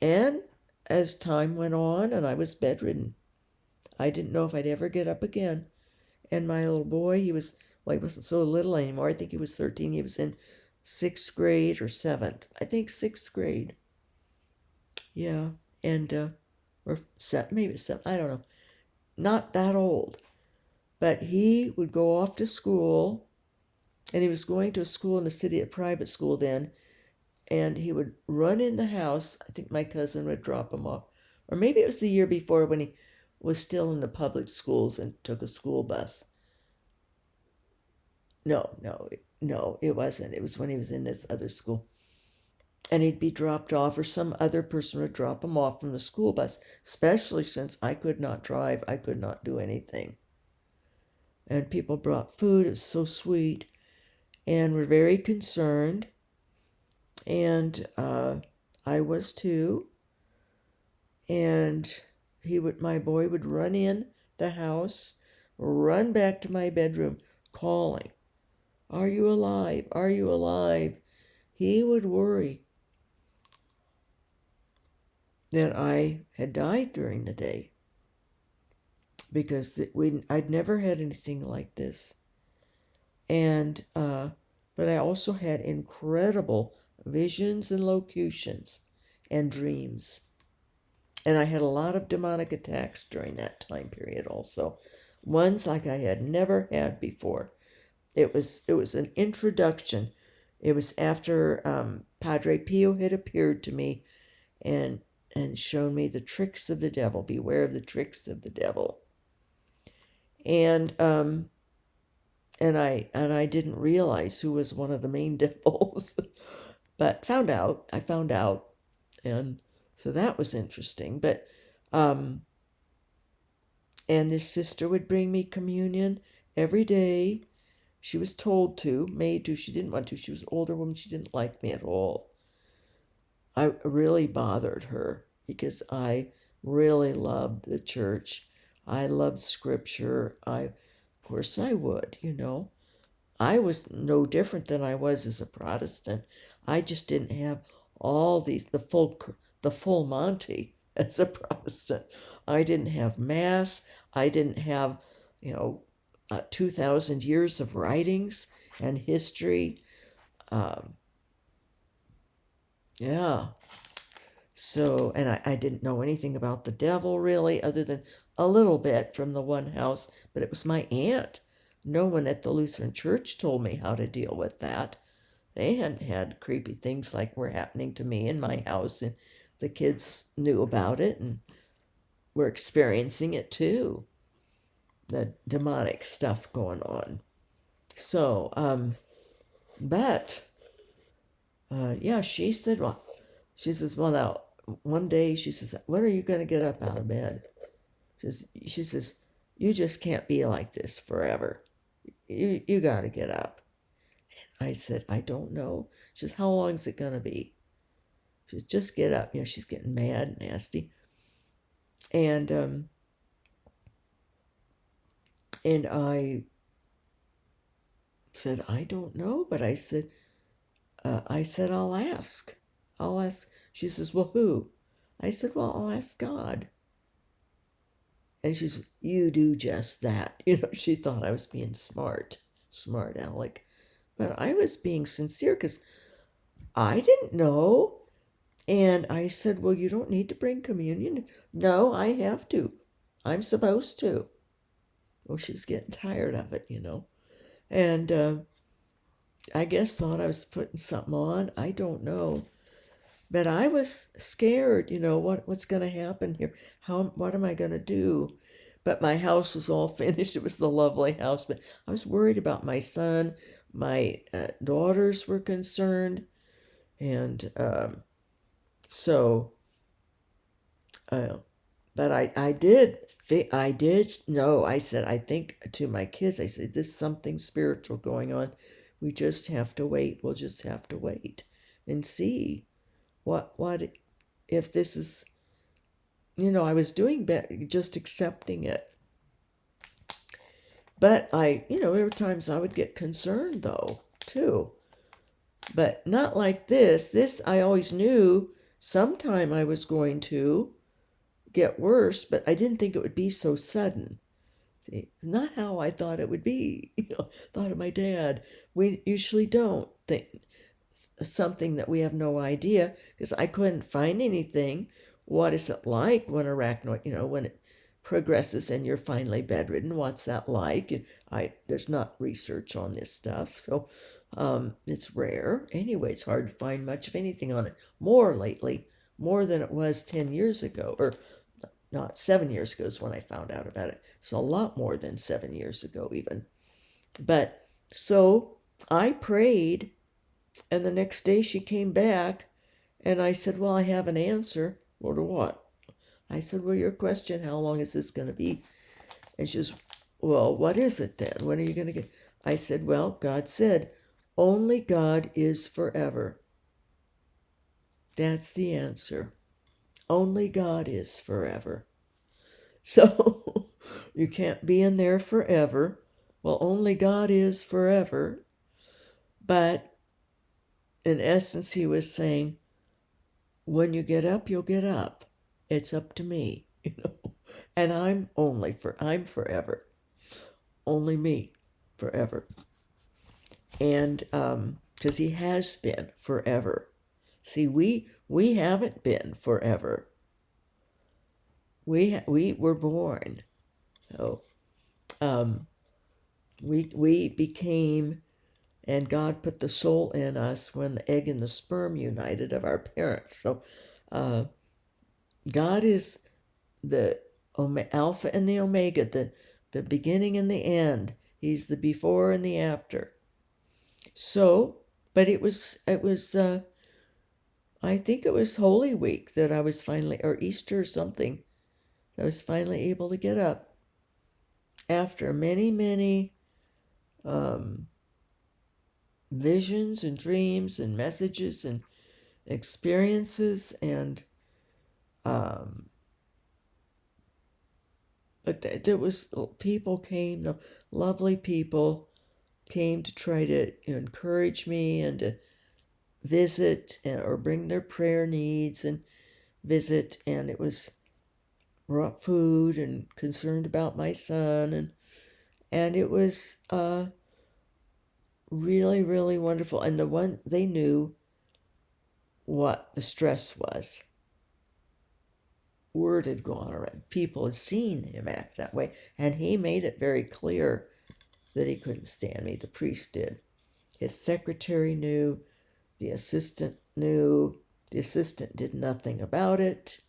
And as time went on and I was bedridden, I didn't know if I'd ever get up again. And my little boy, he wasn't so little anymore. I think he was 13. He was in 6th grade or 7th. I think 6th grade. Yeah. And, or maybe 7, I don't know. Not that old. But he would go off to school, and he was going to a school in the city, a private school then, and he would run in the house. I think my cousin would drop him off. Or maybe it was the year before when he was still in the public schools and took a school bus. No, it wasn't. It was when he was in this other school. And he'd be dropped off, or some other person would drop him off from the school bus, especially since I could not drive. I could not do anything. And people brought food. It was so sweet. And were very concerned. And I was too. And my boy would run in the house, run back to my bedroom, calling, "Are you alive? Are you alive?" He would worry that I had died during the day, because I'd never had anything like this. And but I also had incredible visions and locutions and dreams. And I had a lot of demonic attacks during that time period also. Ones like I had never had before. It was an introduction. It was after Padre Pio had appeared to me and shown me the tricks of the devil. Beware of the tricks of the devil. And I didn't realize who was one of the main devils, but I found out, and so that was interesting. But and this sister would bring me communion every day. She was told to, made to. She didn't want to. She was an older woman. She didn't like me at all. I really bothered her because I really loved the church. I loved scripture. Of course I would, I was no different than I was as a Protestant. I just didn't have all the full Monty as a Protestant. I didn't have Mass. I didn't have, 2,000 years of writings and history. Yeah. So, and I didn't know anything about the devil really, other than a little bit from the one house, but it was my aunt. No one at the Lutheran Church told me how to deal with that. They hadn't had creepy things like were happening to me in my house, and the kids knew about it and were experiencing it too. The demonic stuff going on. So, yeah, she says, well, now, one day she says, when are you going to get up out of bed? She says, you just can't be like this forever. You got to get up. And I said, I don't know. She says, how long is it going to be? She said, just get up. She's getting mad and nasty. And I said, I don't know, but I said, I'll ask. I'll ask. She says, well, who? I said, well, I'll ask God. And she said, you do just that. She thought I was being smart aleck. But I was being sincere because I didn't know. And I said, well, you don't need to bring communion. No, I have to. I'm supposed to. Well, she was getting tired of it, And I guess thought I was putting something on. I don't know. But I was scared, what's going to happen here? What am I going to do? But my house was all finished. It was the lovely house. But I was worried about my son. My daughters were concerned. And so, but I did know, I said, I think to my kids, I said, there's something spiritual going on. We just have to wait. We'll just have to wait and see what if this is, I was doing better, just accepting it. But there were times I would get concerned though, too. But not like this. This I always knew sometime I was going to get worse, but I didn't think it would be so sudden. See, not how I thought it would be. Thought of my dad. We usually don't think something that we have no idea, because I couldn't find anything. What is it like when arachnoid, when it progresses and you're finally bedridden? What's that like? There's not research on this stuff, so it's rare. Anyway, it's hard to find much of anything on it. More lately, more than it was 10 years ago, or not 7 years ago is when I found out about it. It's a lot more than 7 years ago even. But so I prayed, and the next day she came back, and I said, well, I have an answer. Well, to what? I said, well, your question, how long is this going to be? And she says, well, what is it then? When are you going to get? I said, well, God said, only God is forever. That's the answer. Only God is forever. So you can't be in there forever. Well, only God is forever. But in essence, he was saying, when you get up, you'll get up. It's up to me, And I'm forever. Only me forever. And because he has been forever. See, we haven't been forever. We were born. So we became, and God put the soul in us when the egg and the sperm united of our parents. So God is the Alpha and the Omega, the beginning and the end. He's the before and the after. So, but it was I think it was Holy Week that I was finally, or Easter or something, I was finally able to get up after many, many visions and dreams and messages and experiences, and but there was people came, lovely people came to try to encourage me and to visit or bring their prayer needs and visit, and it was brought food and concerned about my son, and it was really, really wonderful. And they knew what the stress was. Word had gone around. People had seen him act that way, and he made it very clear that he couldn't stand me. The priest did. His secretary knew. The assistant knew. The assistant did nothing about it.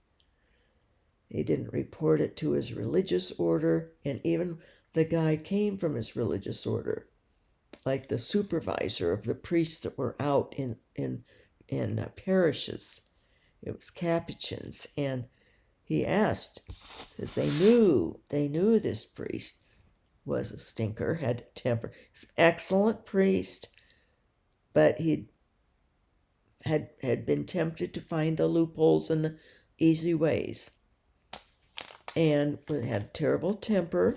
He didn't report it to his religious order, and even the guy came from his religious order, like the supervisor of the priests that were out in parishes. It was Capuchins, and he asked, because they knew this priest was a stinker, had temper. He was an excellent priest, but he'd had been tempted to find the loopholes and the easy ways, and had a terrible temper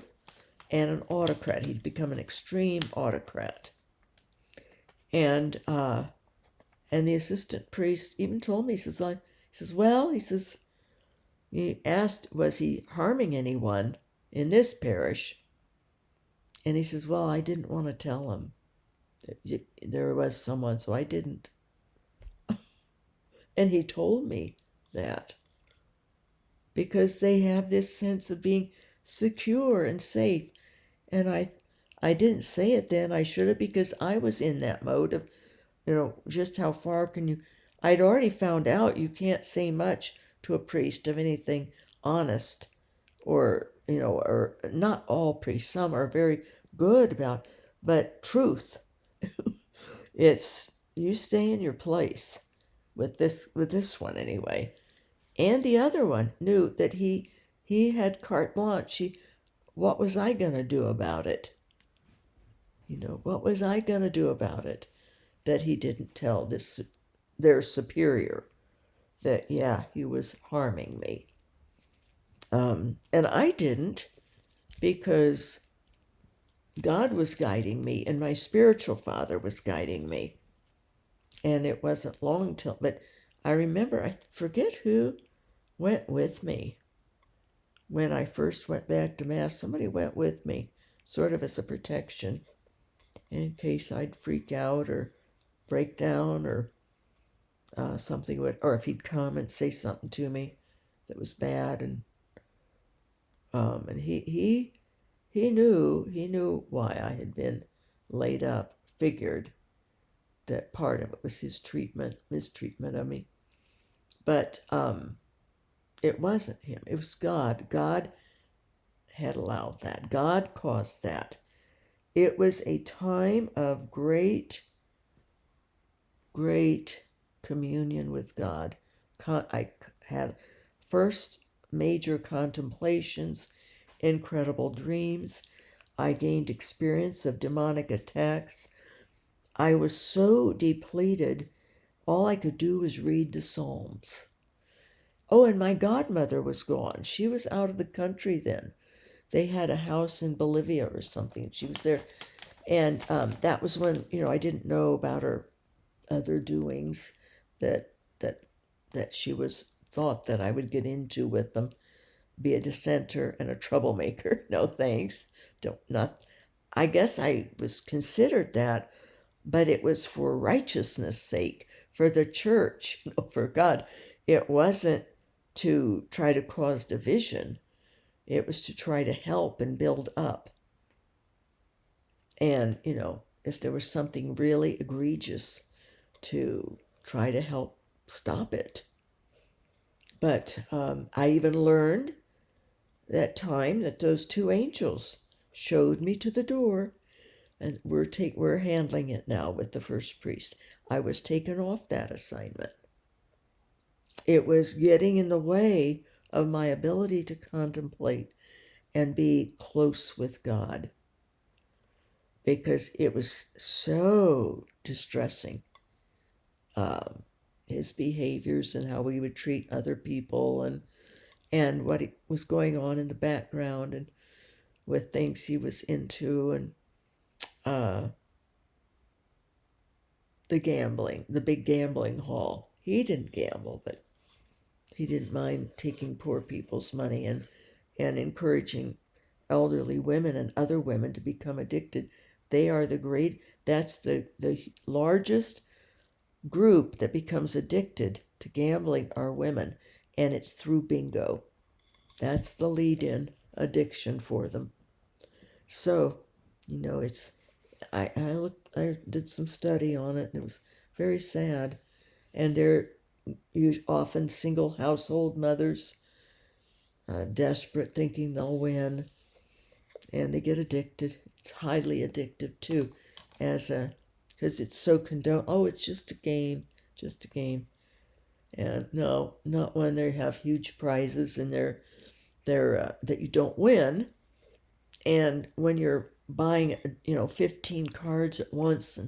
and an autocrat. He'd become an extreme autocrat. And the assistant priest even told me, he says, he asked, was he harming anyone in this parish? And he says, well, I didn't want to tell him that there was someone, so I didn't. And he told me that because they have this sense of being secure and safe. And I didn't say it then. I should have, because I was in that mode of, just how far can you... I'd already found out you can't say much to a priest of anything honest, or, or not all priests. Some are very good about, but truth. It's, you stay in your place with this one anyway. And the other one knew that he had carte blanche. What was I going to do about it? What was I going to do about it? That he didn't tell their superior that, yeah, he was harming me. And I didn't, because God was guiding me and my spiritual father was guiding me. And it wasn't long till, but I remember, I forget who went with me when I first went back to Mass. Somebody went with me, sort of as a protection, in case I'd freak out or break down, or something would, or if he'd come and say something to me that was bad. And he knew why I had been laid up, figured that part of it was his mistreatment of me. But it wasn't him. It was God. God had allowed that. God caused that. It was a time of great communion with God. I had first major contemplations, incredible dreams. I gained experience of demonic attacks. I was so depleted, all I could do was read the Psalms. Oh, and my godmother was gone. She was out of the country then. They had a house in Bolivia or something. She was there. And that was when, I didn't know about her other doings that she thought that I would get into with them, be a dissenter and a troublemaker. No thanks. I guess I was considered that, but it was for righteousness' sake, for the church, for God. It wasn't to try to cause division. It was to try to help and build up. And, if there was something really egregious, to try to help stop it. But I even learned that time that those two angels showed me to the door, and we're handling it now with the first priest. I was taken off that assignment. It was getting in the way of my ability to contemplate and be close with God, because it was so distressing. His behaviors and how he would treat other people, and what was going on in the background, and with things he was into, and the big gambling hall. He didn't gamble, but he didn't mind taking poor people's money and encouraging elderly women and other women to become addicted. That's the largest group that becomes addicted to gambling are women, and it's through bingo. That's the lead-in addiction for them. So, I did some study on it, and it was very sad. And they're often single household mothers, desperate, thinking they'll win, and they get addicted. It's highly addictive too, because it's so condoned. Oh, it's just a game. And no, not when they have huge prizes and they're that you don't win. And when you're buying 15 cards at once,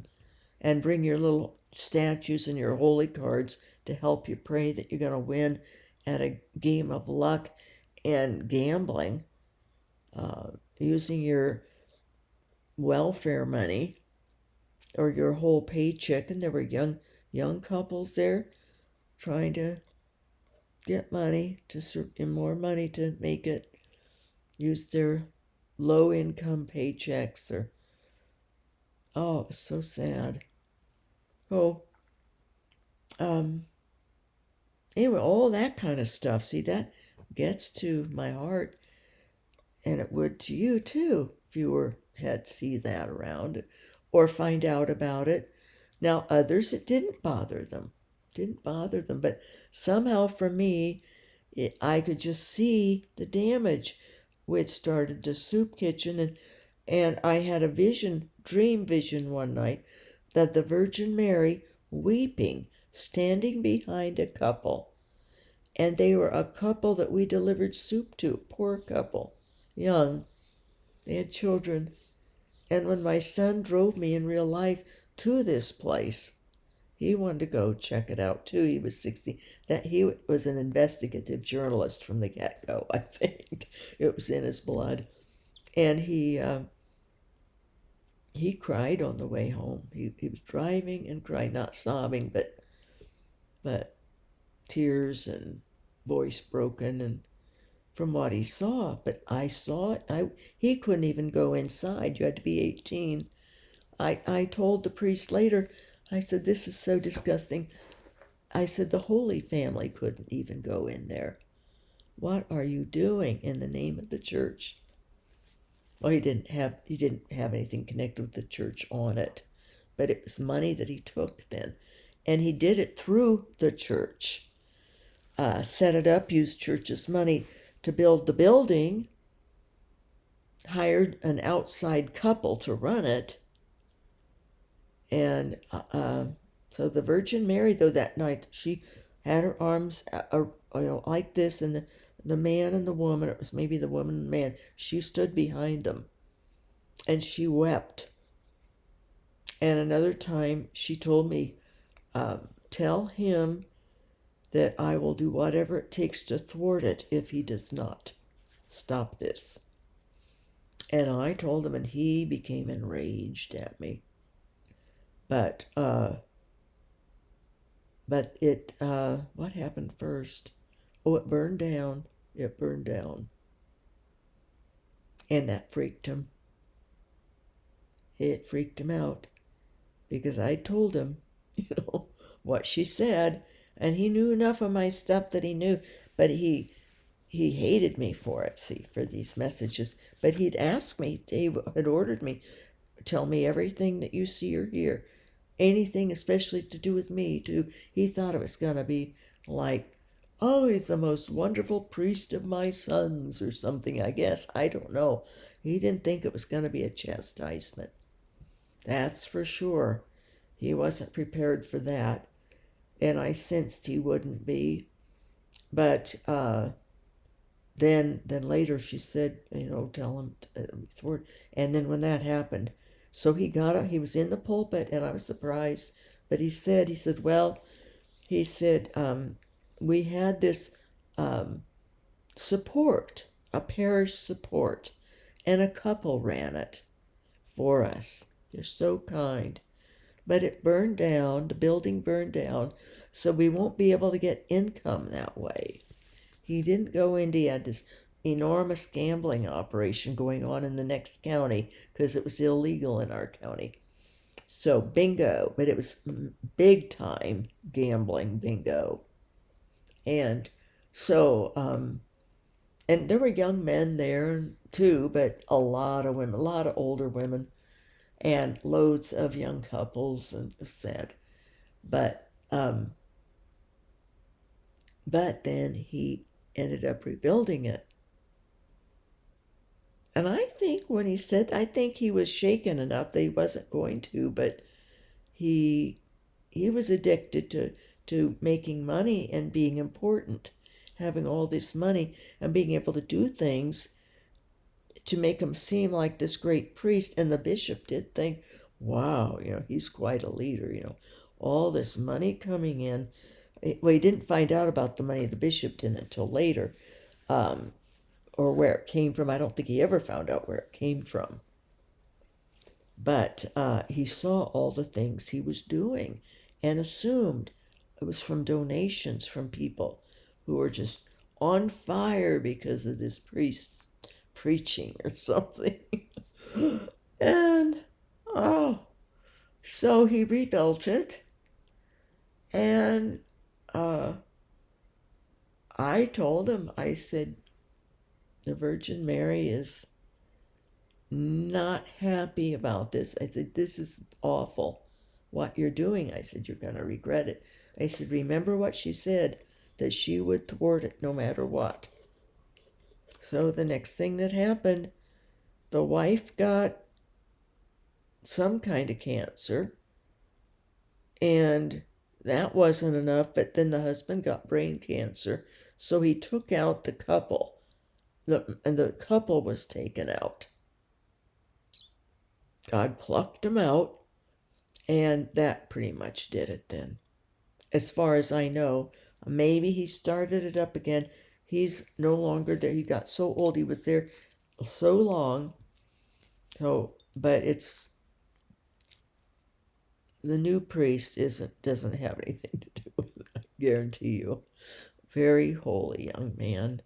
and bring your little statues and your holy cards to help you pray that you're going to win at a game of luck, and gambling, using your welfare money or your whole paycheck. And there were young couples there trying to get money and more money to make it, use their low income paychecks. Or oh, it was so sad. Oh, anyway, all that kind of stuff, see, that gets to my heart, and it would to you too if you had see that around or find out about it. Now others, it didn't bother them, but somehow for me, I could just see the damage which started the soup kitchen. And I had a dream vision one night, that the Virgin Mary weeping, standing behind a couple. And they were a couple that we delivered soup to, poor couple, young. They had children. And when my son drove me in real life to this place, he wanted to go check it out too. He was 60. That he was an investigative journalist from the get-go, I think. It was in his blood. And he cried on the way home. He was driving and crying, not sobbing, but tears and voice broken, and from what he saw. But I saw it. He couldn't even go inside. You had to be 18. I told the priest later, I said, this is so disgusting. I said, the Holy Family couldn't even go in there. What are you doing in the name of the church? Well, he didn't have anything connected with the church on it, but it was money that he took then. And he did it through the church. Set it up, used church's money to build the building, hired an outside couple to run it. And so the Virgin Mary, though, that night, she had her arms like this, and the man and the woman, it was maybe the woman and the man, she stood behind them, and she wept. And another time she told me, tell him that I will do whatever it takes to thwart it if he does not stop this. And I told him, and he became enraged at me. But it, what happened first? Oh, it burned down. It burned down. And that freaked him. It freaked him out, because I told him, what she said, and he knew enough of my stuff that he knew, but he hated me for it, see, for these messages. But he'd asked me, he had ordered me, tell me everything that you see or hear, anything especially to do with me too. He thought it was going to be like, oh, he's the most wonderful priest of my sons or something, I guess. I don't know. He didn't think it was going to be a chastisement. That's for sure. He wasn't prepared for that, and I sensed he wouldn't be. But then later she said, tell him thwart. And then when that happened, so he got up, he was in the pulpit, and I was surprised. But he said, we had this support, a parish support, and a couple ran it for us. They're so kind. But it burned down, the building burned down, so we won't be able to get income that way. He didn't go into, he had this enormous gambling operation going on in the next county, because it was illegal in our county. So bingo, but it was big time gambling bingo. And so, and there were young men there too, but a lot of women, a lot of older women, and loads of young couples, and sad. But then he ended up rebuilding it. And I think when he said, I think he was shaken enough that he wasn't going to, but he was addicted to making money and being important, having all this money and being able to do things to make him seem like this great priest. And the bishop did think, wow, he's quite a leader, all this money coming in. Well, he didn't find out about the money, the bishop didn't, until later, or where it came from. I don't think he ever found out where it came from. But he saw all the things he was doing and assumed it was from donations from people who were just on fire because of this priest's preaching or something. And, so he rebuilt it. And I told him, I said, the Virgin Mary is not happy about this. I said, this is awful what you're doing. I said, you're going to regret it. I said, remember what she said, that she would thwart it no matter what. So the next thing that happened, the wife got some kind of cancer, and that wasn't enough, but then the husband got brain cancer, so he took out the couple, and the couple was taken out. God plucked him out, and that pretty much did it then. As far as I know, maybe he started it up again. He's no longer there. He got so old. He was there so long. So, but it's, the new priest doesn't have anything to do with it, I guarantee you. Very holy young man.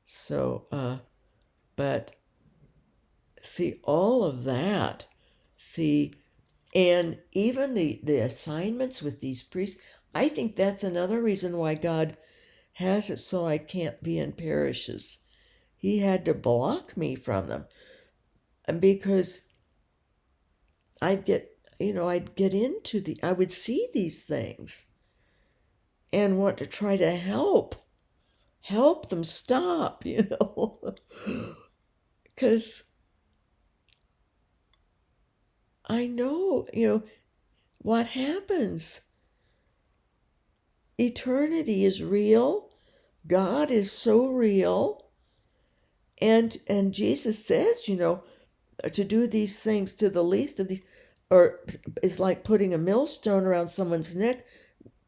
So, but see, all of that, see, and even the assignments with these priests, I think that's another reason why God has it so I can't be in parishes. He had to block me from them. And because I'd get into I would see these things and want to try to help them stop, because I know, what happens. Eternity is real. God is so real. And Jesus says, to do these things to the least of these, or is like putting a millstone around someone's neck,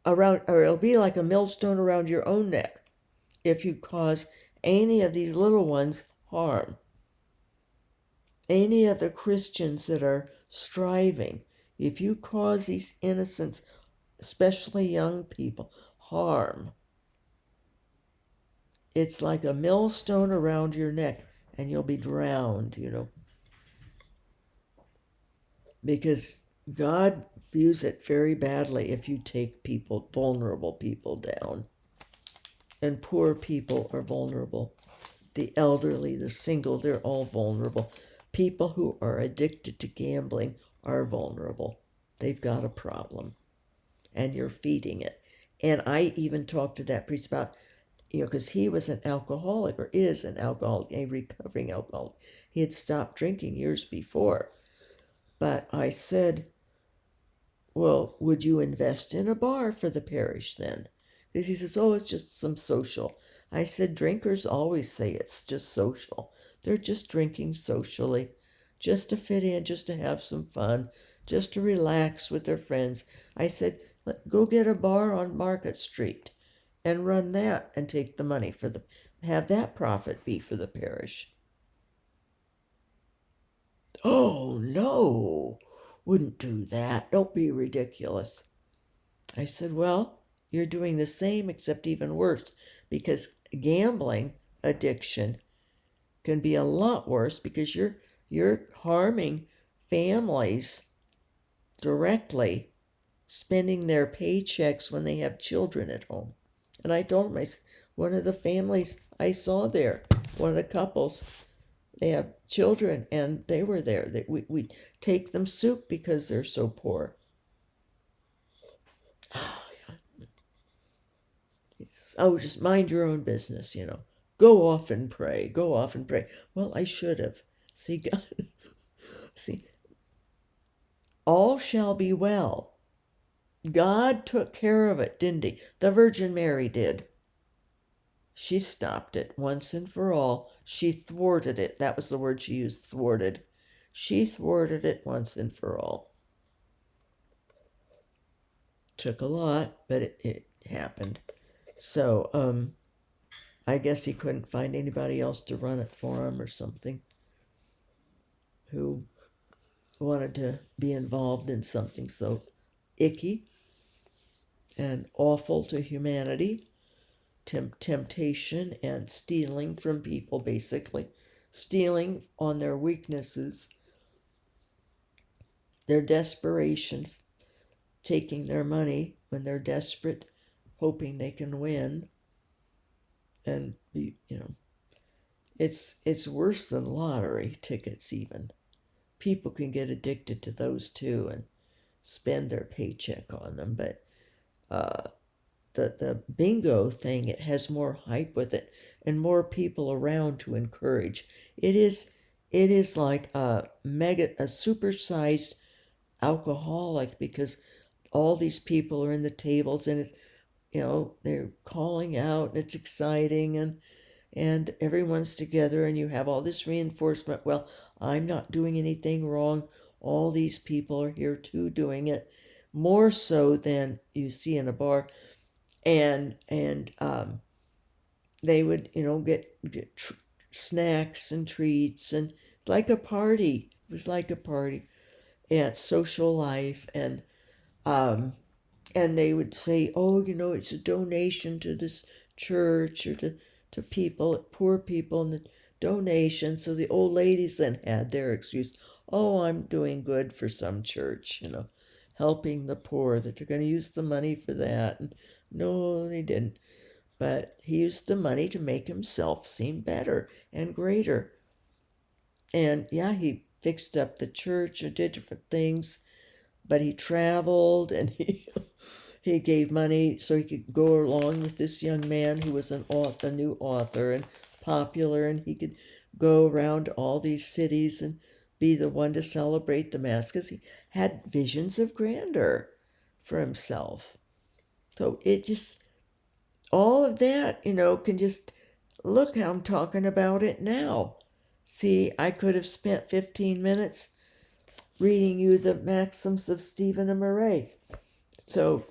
or it'll be like a millstone around your own neck if you cause any of these little ones harm. Any of the Christians that are striving, if you cause these innocents, especially young people, harm, it's like a millstone around your neck and you'll be drowned, because God views it very badly if you take people, vulnerable people, down. And poor people are vulnerable. The elderly, the single, they're all vulnerable. People who are addicted to gambling are vulnerable. They've got a problem, and you're feeding it. And I even talked to that priest about, because he was an alcoholic, or is an alcoholic, a recovering alcoholic. He had stopped drinking years before. But I said, well, would you invest in a bar for the parish then? Because he says, oh, it's just some social. I said, drinkers always say it's just social. They're just drinking socially, just to fit in, just to have some fun, just to relax with their friends. I said, go get a bar on Market Street and run that and take the money have that profit be for the parish. Oh, no, wouldn't do that. Don't be ridiculous. I said, well, you're doing the same except even worse, because gambling addiction can be a lot worse because you're harming families directly, spending their paychecks when they have children at home. And I told him, one of the families I saw there, one of the couples, they have children, and they were there. We take them soup because they're so poor. He says, oh, just mind your own business, Go off and pray. Go off and pray. Well, I should have. See, God, see, all shall be well. God took care of it, didn't he? The Virgin Mary did. She stopped it once and for all. She thwarted it. That was the word she used, thwarted. She thwarted it once and for all. Took a lot, but it happened. So, I guess he couldn't find anybody else to run it for him or something who wanted to be involved in something so icky and awful to humanity, temptation and stealing from people, basically. Stealing on their weaknesses, their desperation, taking their money when they're desperate, hoping they can win. And, it's worse than lottery tickets even. People can get addicted to those too and spend their paycheck on them. But the bingo thing, it has more hype with it and more people around to encourage. It is like a supersized alcoholic, because all these people are in the tables and it's, they're calling out and it's exciting, and everyone's together and you have all this reinforcement. Well, I'm not doing anything wrong. All these people are here too doing it, more so than you see in a bar. And they would, get snacks and treats, and like a party. It was like a party and social life. And they would say, oh, it's a donation to this church, or to people, poor people, and the donation. So the old ladies then had their excuse, oh, I'm doing good for some church, helping the poor, that they're going to use the money for that. And no, they didn't. But he used the money to make himself seem better and greater. And yeah, he fixed up the church or did different things, but he traveled, and he gave money so he could go along with this young man who was a new author and popular, and he could go around all these cities and be the one to celebrate the Mass, because he had visions of grandeur for himself. So it just, all of that, can just, look how I'm talking about it now. See, I could have spent 15 minutes reading you the maxims of Stephen and Murray. So,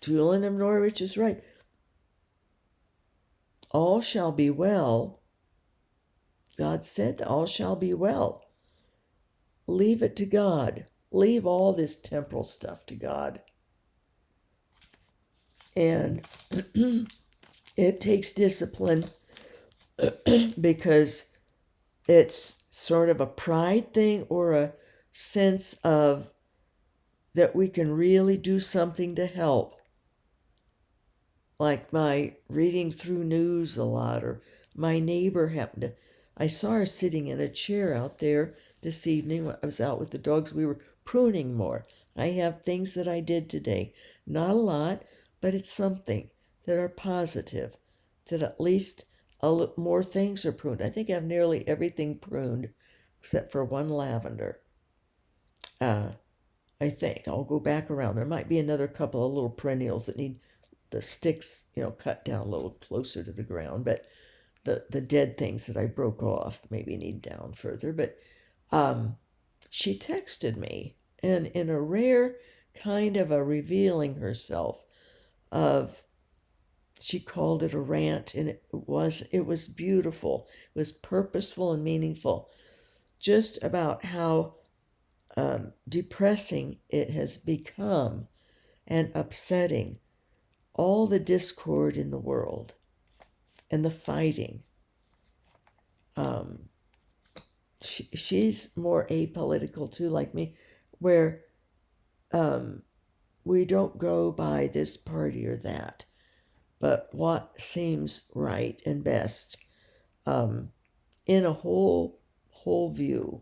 Julian of Norwich is right. All shall be well. God said that all shall be well. Leave it to God. Leave all this temporal stuff to God. And it takes discipline because it's sort of a pride thing, or a sense of that we can really do something to help. Like my reading through news a lot, or my neighbor I saw her sitting in a chair out there this evening when I was out with the dogs. We were pruning more. I have things that I did today. Not a lot, but it's something that are positive, that at least more things are pruned. I think I have nearly everything pruned except for one lavender. I think I'll go back around. There might be another couple of little perennials that need the sticks, cut down a little closer to the ground, but the dead things that I broke off maybe need down further. But she texted me, and in a rare kind of a revealing herself of, she called it a rant, and it was beautiful. It was purposeful and meaningful, just about how depressing it has become and upsetting, all the discord in the world and the fighting. She's more apolitical too, like me, where we don't go by this party or that, but what seems right and best in a whole view.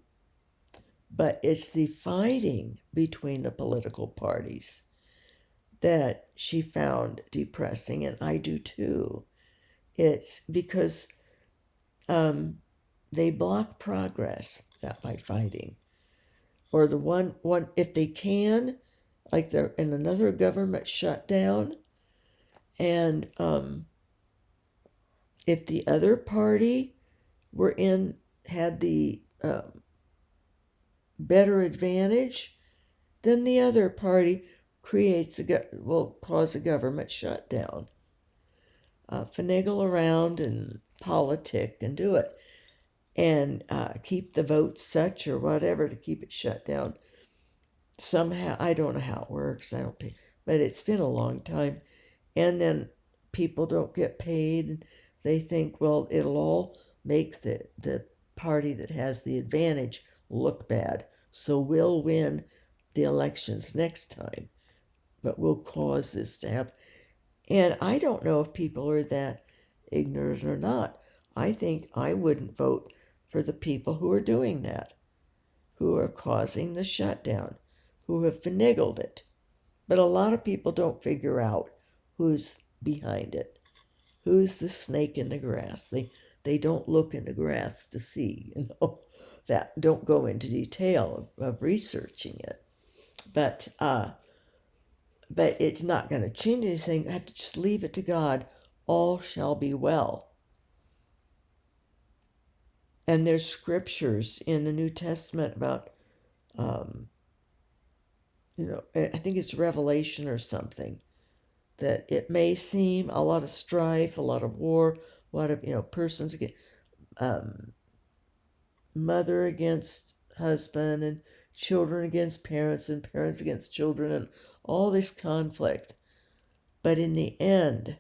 But it's the fighting between the political parties that she found depressing, and I do too. It's because they block progress by fighting, or the one if they can, like they're in another government shutdown, and if the other party had the better advantage, then the other party will cause a government shutdown. Finagle around and politic and do it, and keep the votes such or whatever to keep it shut down. Somehow, I don't know how it works. I don't think, but it's been a long time. And then people don't get paid. And they think, well, it'll all make the party that has the advantage look bad. So we'll win the elections next time, but we'll cause this to happen. And I don't know if people are that ignorant or not. I think I wouldn't vote for the people who are doing that, who are causing the shutdown, who have finagled it. But a lot of people don't figure out who's behind it, who's the snake in the grass. They don't look in the grass to see, that don't go into detail of researching it. But it's not going to change anything. I have to just leave it to God. All shall be well. And there's scriptures in the New Testament about, I think it's Revelation or something, that it may seem a lot of strife, a lot of war, a lot of, persons against, mother against husband and children against parents and parents against children and all this conflict. But in the end,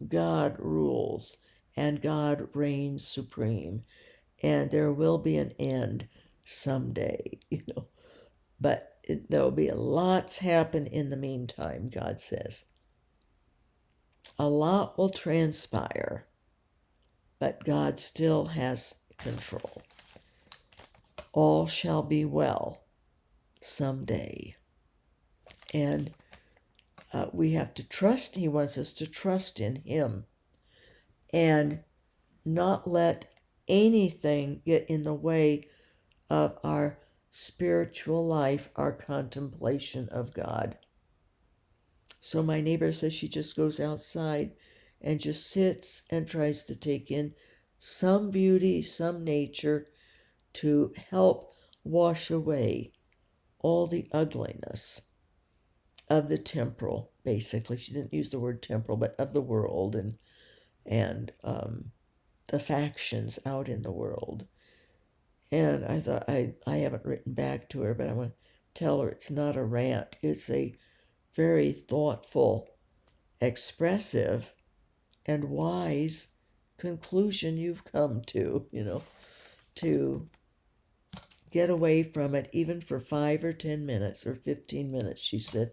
God rules and God reigns supreme, and there will be an end someday, But there'll be lots happen in the meantime, God says. A lot will transpire, but God still has control. All shall be well someday. And we have to trust. He wants us to trust in Him and not let anything get in the way of our spiritual life, our contemplation of God. So my neighbor says she just goes outside and just sits and tries to take in some beauty, some nature to help wash away all the ugliness of the temporal, basically. She didn't use the word temporal, but of the world and the factions out in the world. And I thought, I haven't written back to her, but I want to tell her it's not a rant. It's a very thoughtful, expressive, and wise conclusion you've come to, to get away from it, even for 5 or 10 minutes or 15 minutes. She said,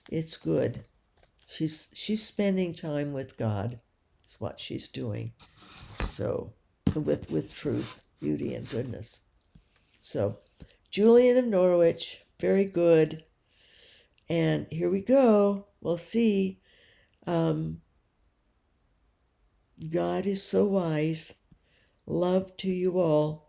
it's good. She's spending time with God. Is what she's doing. So, with truth, beauty, and goodness. So, Julian of Norwich, very good. And here we go. We'll see. God is so wise. Love to you all.